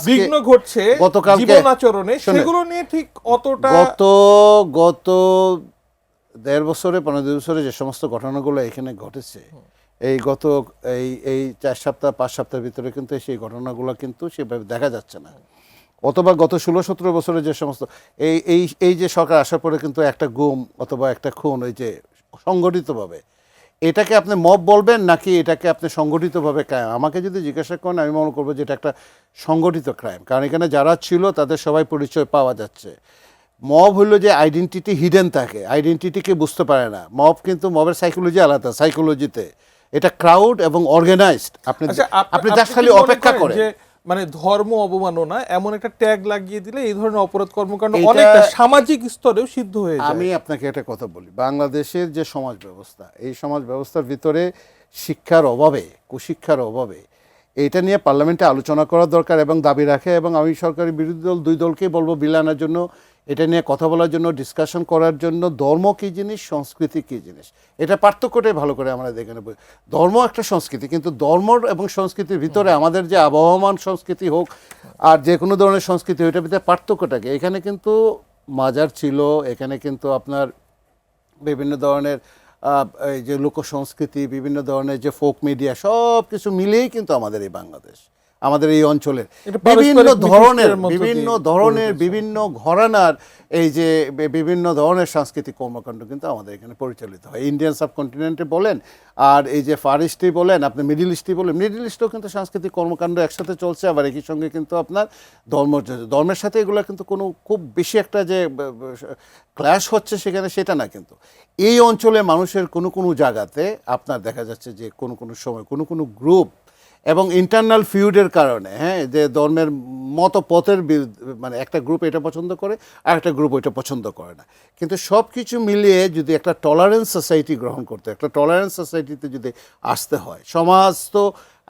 বিঘ্ন ঘটছে জীবন আচরণে, সেগুলো নিয়ে ঠিক অতটা গত 1.5 বছরে 15 বছরে যে সমস্ত ঘটনাগুলো এখানে ঘটেছে, এই 4 সপ্তাহ 5 সপ্তাহের ভিতরে কিন্তু সেই ঘটনাগুলো কিন্তু সেভাবে দেখা যাচ্ছে না। অথবা গত 16-17 বছরে যে সমস্ত এই যে সরকার আসার পরে কিন্তু একটা গুম অথবা একটা খুন, ওই যে সংগঠিতভাবে, এটাকে আপনি মব বলবেন নাকি এটাকে আপনি সংগঠিতভাবে ক্রাইম? আমাকে যদি জিজ্ঞাসা করেন, আমি মনে করবো যে এটা একটা সংগঠিত ক্রাইম, কারণ এখানে যারা ছিল তাদের সবাই পরিচয় পাওয়া যাচ্ছে। মব হলো যে আইডেন্টিটি হিডেন থাকে, আইডেন্টিটিকে বুঝতে পারে না। মব কিন্তু মবের সাইকোলজি আলাদা, সাইকোলজিতে এটা ক্রাউড এবং অর্গানাইজড। আপনি জাস্ট খালি অপেক্ষা করেন যে মানে ধর্ম অবমাননা এমন একটা ট্যাগ লাগিয়ে দিলে এই ধরনের অপরাধ কর্মকাণ্ড অনেকটা সামাজিক স্তরেও সিদ্ধ হয়ে যায়। আমি আপনাকে একটা কথা বলি, বাংলাদেশের যে সমাজ ব্যবস্থা, এই সমাজ ব্যবস্থার ভিতরে শিক্ষার অভাবে, কুশিক্ষার অভাবে, এটা নিয়ে পার্লামেন্টে আলোচনা করা দরকার এবং দাবি রাখে। এবং আমি সরকারি বিরোধী দল 2 দলকেই বলবো বিল আনার জন্য, এটা নিয়ে কথা বলার জন্য, ডিসকাশন করার জন্য। ধর্ম কী জিনিস, সংস্কৃতি কী জিনিস, এটা পার্থক্যটাই ভালো করে আমরা দেখে নেব। ধর্ম একটা সংস্কৃতি, কিন্তু ধর্ম এবং সংস্কৃতির ভিতরে আমাদের যে আবহমান সংস্কৃতি হোক আর যে কোনো ধরনের সংস্কৃতি, ওইটার ভিতরে পার্থক্যটাকে, এখানে কিন্তু মাজার ছিল, এখানে কিন্তু আপনার বিভিন্ন ধরনের এই যে লোকসংস্কৃতি, বিভিন্ন ধরনের যে ফোক মিডিয়া, সব কিছু মিলেই কিন্তু আমাদের এই বাংলাদেশ। আমাদের এই অঞ্চলের এটা পারস্পরিক বিভিন্ন ধরনের বিভিন্ন ঘরানার এই যে বিভিন্ন ধরনের সাংস্কৃতিক কর্মকাণ্ড কিন্তু আমাদের এখানে পরিচালিত হয়, ইন্ডিয়ান সাবকন্টিনেন্টে বলেন আর এই যে ফার ইস্টে বলেন, আপনি মিডল ইস্টে বলেন, মিডল ইস্টেও কিন্তু সাংস্কৃতিক কর্মকাণ্ড একসাথে চলছে, আবার একই সঙ্গে কিন্তু আপনার ধর্মের সাথে এগুলো কিন্তু কোনো খুব বেশি একটা যে ক্ল্যাশ হচ্ছে সেখানে সেটা না, কিন্তু এই অঞ্চলে মানুষের কোনো জায়গাতে আপনার দেখা যাচ্ছে যে কোনো সময় কোনো গ্রুপ এবং ইন্টারনাল ফিউডের কারণে, হ্যাঁ, যে ধর্মের মতপথের মানে একটা গ্রুপ এটা পছন্দ করে আর একটা গ্রুপ ওইটা পছন্দ করে না, কিন্তু সব কিছু মিলিয়ে যদি একটা টলারেন্স সোসাইটি গ্রহণ করতে, একটা টলারেন্স সোসাইটিতে যদি আসতে হয়, সমাজ তো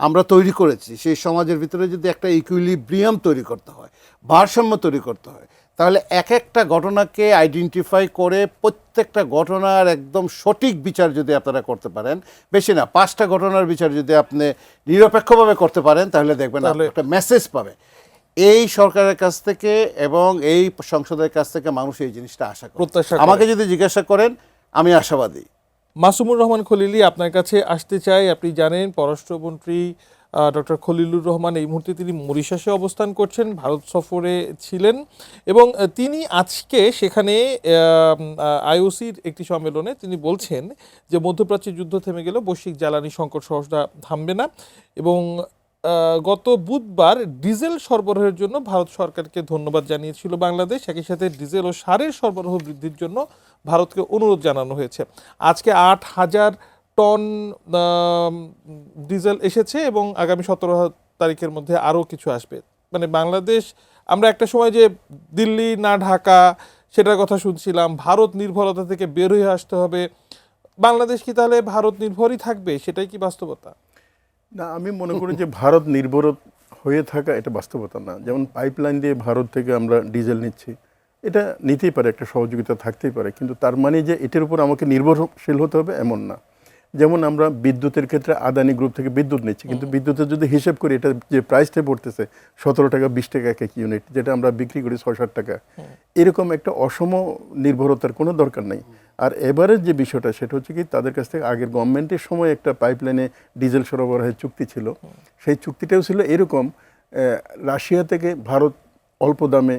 আমরা তৈরি করেছি, সেই সমাজের ভিতরে যদি একটা ইকুইলিব্রিয়াম তৈরি করতে হয়, ভারসাম্য তৈরি করতে হয়, তাহলে এক একটা ঘটনাকে আইডেন্টিফাই করে প্রত্যেকটা ঘটনার একদম সঠিক বিচার যদি আপনারা করতে পারেন, বেশি না 5টা ঘটনার বিচার যদি আপনি নিরপেক্ষভাবে করতে পারেন, তাহলে দেখবেন একটা মেসেজ পাবে এই সরকারের কাছ থেকে এবং এই সংসদের কাছ থেকে। মানুষ এই জিনিসটা আশা করে। আমাকে যদি জিজ্ঞাসা করেন, আমি আশাবাদী। মাসুমুর রহমান খলিলি, আপনার কাছে আসতে চাই। আপনি জানেন পররাষ্ট্রমন্ত্রী ডক্টর খলিলুর রহমান এই মুহূর্তে তিনি মরিশাসে অবস্থান করছেন, ভারত সফরে ছিলেন এবং তিনি আজকে সেখানে আইওসির একটি সম্মেলনে তিনি বলছেন যে মধ্যপ্রাচ্যে যুদ্ধ থেমে গেলেও বৈশ্বিক জ্বালানি সংকট সহজা থামবে না এবং গত বুধবার ডিজেল সরবরাহের জন্য ভারত সরকারকে ধন্যবাদ জানিয়েছিল বাংলাদেশ। একই সাথে ডিজেল ও সারের সরবরাহ বৃদ্ধির জন্য ভারতকে অনুরোধ জানানো হয়েছে। আজকে 8,000 টন ডিজেল এসেছে এবং আগামী 17 তারিখের মধ্যে আরও কিছু আসবে। মানে বাংলাদেশ, আমরা একটা সময় যে দিল্লি না ঢাকা সেটার কথা শুনছিলাম, ভারত নির্ভরতা থেকে বের হয়ে আসতে হবে, বাংলাদেশ কি তাহলে ভারত নির্ভরই থাকবে? সেটাই কি বাস্তবতা? না, আমি মনে করি যে ভারত নির্ভর হয়ে থাকা এটা বাস্তবতা না। যেমন পাইপলাইন দিয়ে ভারত থেকে আমরা ডিজেল নিচ্ছি, এটা নিতেই পারে, একটা সহযোগিতা থাকতেই পারে, কিন্তু তার মানে যে এটার উপর আমাকে নির্ভরশীল হতে হবে এমন না। যেমন আমরা বিদ্যুতের ক্ষেত্রে আদানি গ্রুপ থেকে বিদ্যুৎ নিচ্ছি, কিন্তু বিদ্যুতের যদি হিসেব করি এটা যে প্রাইসটা পড়তেছে 17 টাকা 20 টাকা এক ইউনিট, যেটা আমরা বিক্রি করি 6-7 টাকা, এরকম একটা অসম নির্ভরতার কোনো দরকার নেই। আর এবারের যে বিষয়টা সেটা হচ্ছে কি, তাদের কাছ থেকে আগের গভর্নমেন্টের সময় একটা পাইপলাইনে ডিজেল সরবরাহের চুক্তি ছিল, সেই চুক্তিটাও ছিল এরকম, রাশিয়া থেকে ভারত অল্প দামে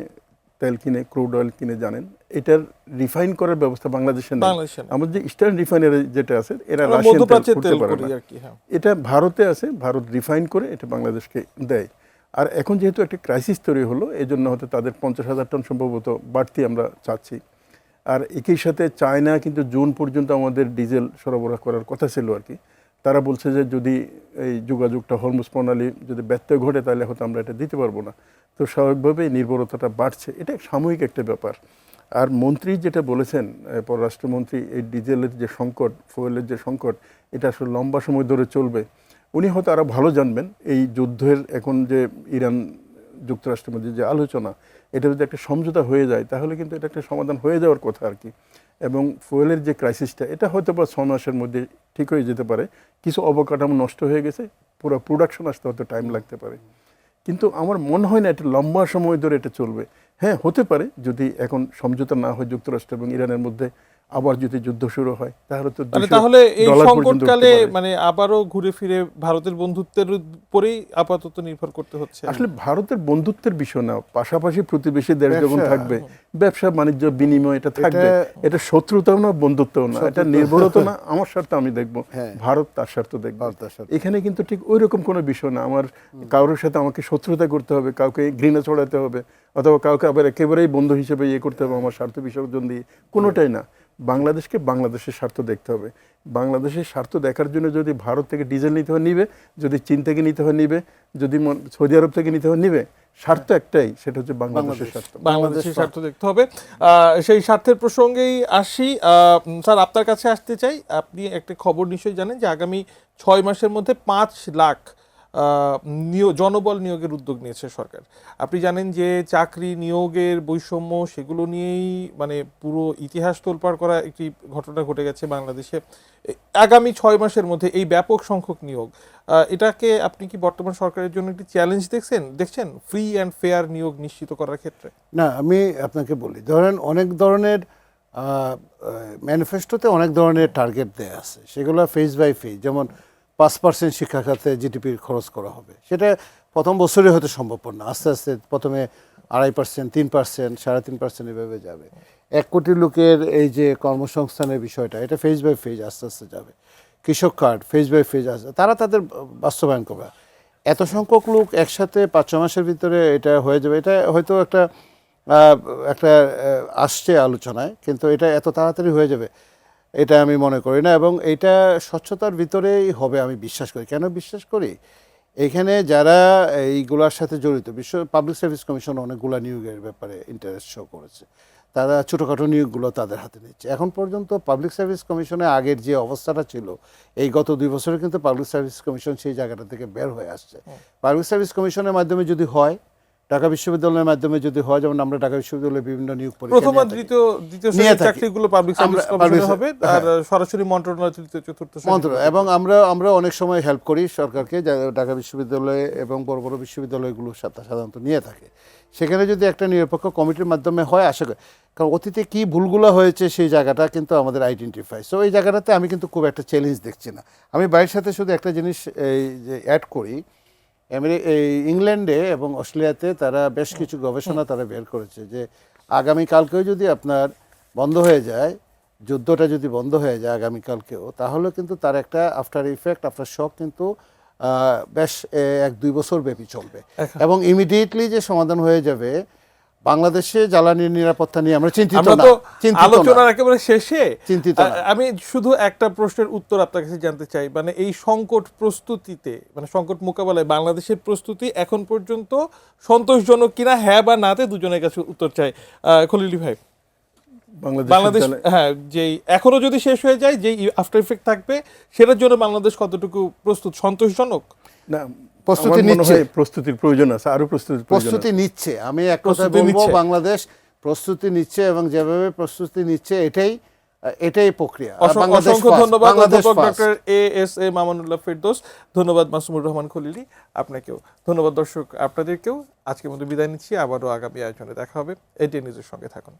তেল কিনে, ক্রুড অয়েল কিনে, জানেন এটার রিফাইন করার ব্যবস্থা বাংলাদেশে নেই। আমাদের যে ইস্টার্ন রিফাইনারি যেটা আছে, এরা রাশিয়ান তেল করতে পারে না, এটা ভারতে আছে, ভারত রিফাইন করে এটা বাংলাদেশকে দেয়। আর এখন যেহেতু একটা ক্রাইসিস তৈরি হলো, এই জন্য হয়তো তাদের 50,000 টন সম্ভবত বাড়তি আমরা চাচ্ছি। আর একই সাথে চায়না কিন্তু জুন পর্যন্ত আমাদের ডিজেল সরবরাহ করার কথা ছিল আর কি। তারা বলছে যে যদি এই যোগাযোগটা হরমুজ প্রণালী যদি ব্যত্যয় ঘটে তাহলে হয়তো আমরা এটা দিতে পারবো না। তো স্বাভাবিকভাবেই নির্ভরতাটা বাড়ছে, এটা সাময়িক একটা ব্যাপার। আর মন্ত্রী যেটা বলেছেন, পররাষ্ট্রমন্ত্রী, এই ডিজেলের যে সংকট, ফুয়েলের যে সংকট, এটা আসলে লম্বা সময় ধরে চলবে। উনি হয়তো আরও ভালো জানবেন এই যুদ্ধের এখন যে ইরান যুক্তরাষ্ট্রের মধ্যে যে আলোচনা, এটা যদি একটা সমঝোতা হয়ে যায় তাহলে কিন্তু এটা একটা সমাধান হয়ে যাওয়ার কথা আর কি। এবং ফুয়েলের যে ক্রাইসিসটা, এটা হয়তো বা 6 মাসের মধ্যে ঠিক হয়ে যেতে পারে। কিছু অবকাঠামো নষ্ট হয়ে গেছে, পুরো প্রোডাকশন আসতে হয়তো টাইম লাগতে পারে, কিন্তু আমার মনে হয় না এটা লম্বা সময় ধরে এটা চলবে। হ্যাঁ, হতে পারে যদি এখন সমঝোতা না হয় যুক্তরাষ্ট্র এবং ইরানের মধ্যে, আবার যদি যুদ্ধ শুরু হয় তাহলে তো তাহলে এই সংকটকালে মানে আবারও ঘুরে ফিরে ভারতের বন্ধুত্বের উপরেই আপাতত নির্ভর করতে হচ্ছে। আসলে ভারতের বন্ধুত্বের বিষয় না, পাশাপাশি প্রতিবেশী দেশ যখন থাকবে, ব্যবসা বাণিজ্য বিনিময় এটা থাকবে, এটা শত্রুতাও না বন্ধুত্বও না, এটা নির্ভরতা না। আমার স্বার্থ আমি দেখবো, ভারত তার স্বার্থ দেখবে। এখানে কিন্তু ঠিক ওই রকম কোনো বিষয় না আমার কারোর সাথে আমাকে শত্রুতা করতে হবে, কাউকে ঘৃণা ছড়াতে হবে, অথবা কাউকে আবার একেবারেই বন্ধু হিসেবে ইয়ে করতে হবে আমার স্বার্থ বিসর্জন দিয়ে, কোনোটাই না। বাংলাদেশকে বাংলাদেশের স্বার্থ দেখতে হবে। বাংলাদেশের স্বার্থ দেখার জন্য যদি ভারত থেকে ডিজেল নিতে হয় নিবে, যদি চীন থেকে নিতে হয় নিবে, যদি সৌদি আরব থেকে নিতে হয় নিবে, স্বার্থ একটাই, সেটা হচ্ছে বাংলাদেশের স্বার্থ। বাংলাদেশের স্বার্থ দেখতে হবে। সেই স্বার্থের প্রসঙ্গেই আসি। স্যার, আপনার কাছে আসতে চাই, আপনি একটা খবর নিশ্চয়ই জানেন যে আগামী 6 মাসের মধ্যে 5 লাখ জনবল নিয়োগের উদ্যোগ নিয়েছে সরকার। আপনি জানেন যে চাকরি নিয়োগের বৈষম্য, সেগুলো নিয়েই মানে পুরো ইতিহাস তোলপাড় করা একটি ঘটনা ঘটে গেছে বাংলাদেশে। আগামী 6 মাসের মধ্যে এই ব্যাপক সংখ্যক নিয়োগ, এটাকে আপনি কি বর্তমান সরকারের জন্য একটি চ্যালেঞ্জ দেখছেন ফ্রি অ্যান্ড ফেয়ার নিয়োগ নিশ্চিত করার ক্ষেত্রে? না, আমি আপনাকে বলি, ধরেন অনেক ধরনের ম্যানিফেস্টোতে অনেক ধরনের টার্গেট দেয়া আছে, সেগুলো ফেজ বাই ফেজ। যেমন 5% শিক্ষা খাতে জিডিপির খরচ করা হবে, সেটা প্রথম বছরে হয়তো সম্ভবপর না, আস্তে আস্তে প্রথমে 2.5%, 3%, 3.5% এভাবে যাবে। 1 কোটি লোকের এই যে কর্মসংস্থানের বিষয়টা, এটা ফেজ বাই ফেজ আস্তে আস্তে যাবে। কৃষক কার্ড ফেজ বাই ফেজ আসবে, তারা তাদের বাস্তবায়ন করবে। এত সংখ্যক লোক একসাথে 5-6 মাসের ভিতরে এটা হয়ে যাবে, এটা হয়তো একটা আসছে আলোচনায়, কিন্তু এটা এত তাড়াতাড়ি হয়ে যাবে এটা আমি মনে করি না। এবং এটা স্বচ্ছতার ভিতরেই হবে আমি বিশ্বাস করি। কেন বিশ্বাস করি? এখানে যারা এইগুলোর সাথে জড়িত, পাবলিক সার্ভিস কমিশন অনেকগুলো নিয়োগের ব্যাপারে ইন্টারেস্ট শো করেছে, তারা ছোটোখাটো নিয়োগগুলো তাদের হাতে নিচ্ছে। এখন পর্যন্ত পাবলিক সার্ভিস কমিশনে আগের যে অবস্থাটা ছিল, এই গত 2 বছরে কিন্তু পাবলিক সার্ভিস কমিশন সেই জায়গাটা থেকে বের হয়ে আসছে। পাবলিক সার্ভিস কমিশনের মাধ্যমে যদি হয়, ঢাকা বিশ্ববিদ্যালয়ের মাধ্যমে যদি হয়, যেমন আমরা ঢাকা বিশ্ববিদ্যালয়ে বিভিন্ন নিয়োগ প্রথম আর দ্বিতীয় শ্রেণীর চাকরিগুলো পাবলিক সার্ভিস কমিশনে হবে, আর সরাসরি মন্ত্রণালয় তৃতীয় চতুর্থ মন্ত্রণালয়। এবং আমরা অনেক সময় হেল্প করি সরকারকে, ঢাকা বিশ্ববিদ্যালয়ে এবং বড় বড় বিশ্ববিদ্যালয়গুলো সাধারণত নিয়ে থাকে। সেখানে যদি একটা নিরপেক্ষ কমিটির মাধ্যমে হয়, আশা করি, কারণ অতীতে কী ভুলগুলো হয়েছে সেই জায়গাটা কিন্তু আমাদের আইডেন্টিফাই। সো এই জায়গাটাতে আমি কিন্তু খুব একটা চ্যালেঞ্জ দেখছি না। আমি বাইরের সাথে শুধু একটা জিনিস এই যে অ্যাড করি, এই ইংল্যান্ডে এবং অস্ট্রেলিয়াতে তারা বেশ কিছু গবেষণা তারা বের করেছে যে আগামীকালকেও যদি আপনার বন্ধ হয়ে যায়, যুদ্ধটা যদি বন্ধ হয়ে যায় আগামীকালকেও, তাহলে কিন্তু তার একটা আফটার ইফেক্ট, আফটার শক কিন্তু বেশ 1-2 বছর ব্যাপী চলবে। এবং ইমিডিয়েটলি যে সমাধান হয়ে যাবে, বাংলাদেশে জ্বালানির নিরাপত্তা নিয়ে আমরা চিন্তিত না। আলোচনার একেবারে শেষে চিন্তিত না। আমি শুধু একটা প্রশ্নের উত্তর আপনার কাছে জানতে চাই, মানে এই সংকট প্রস্তুতিতে, মানে সংকট মোকাবেলায় বাংলাদেশের প্রস্তুতি এখন পর্যন্ত সন্তোষজনক কিনা, হ্যাঁ বা নাতে দুজনের কাছে উত্তর চাই। খলিল ভাই, বাংলাদেশ হ্যাঁ, যেই এখনো যদি শেষ হয়ে যায়, যেই আফটার ইফেক্ট থাকবে, সেটার জন্য বাংলাদেশ কতটুকু প্রস্তুত, সন্তোষজনক? না, প্রস্তুতি নিচ্ছে, প্রস্তুতির প্রয়োজন আছে, আরো প্রস্তুতি নিচ্ছে। আমি এক কথা বলবো, বাংলাদেশ প্রস্তুতি নিচ্ছে এবং যেভাবে প্রস্তুতি নিচ্ছে এটাই প্রক্রিয়া। অসংখ্য ধন্যবাদ অধ্যাপক ডক্টর এ মামুনুল্লাহ ফেরদৌস, ধন্যবাদ মাসুমুর রহমান খলিলি, আপনাকেও ধন্যবাদ। দর্শক আপনাদেরকেও আজকের মতো বিদায় নিচ্ছি, আবারও আগামী আয়োজনে দেখা হবে। এটিএন নিউজের সঙ্গে থাকুন।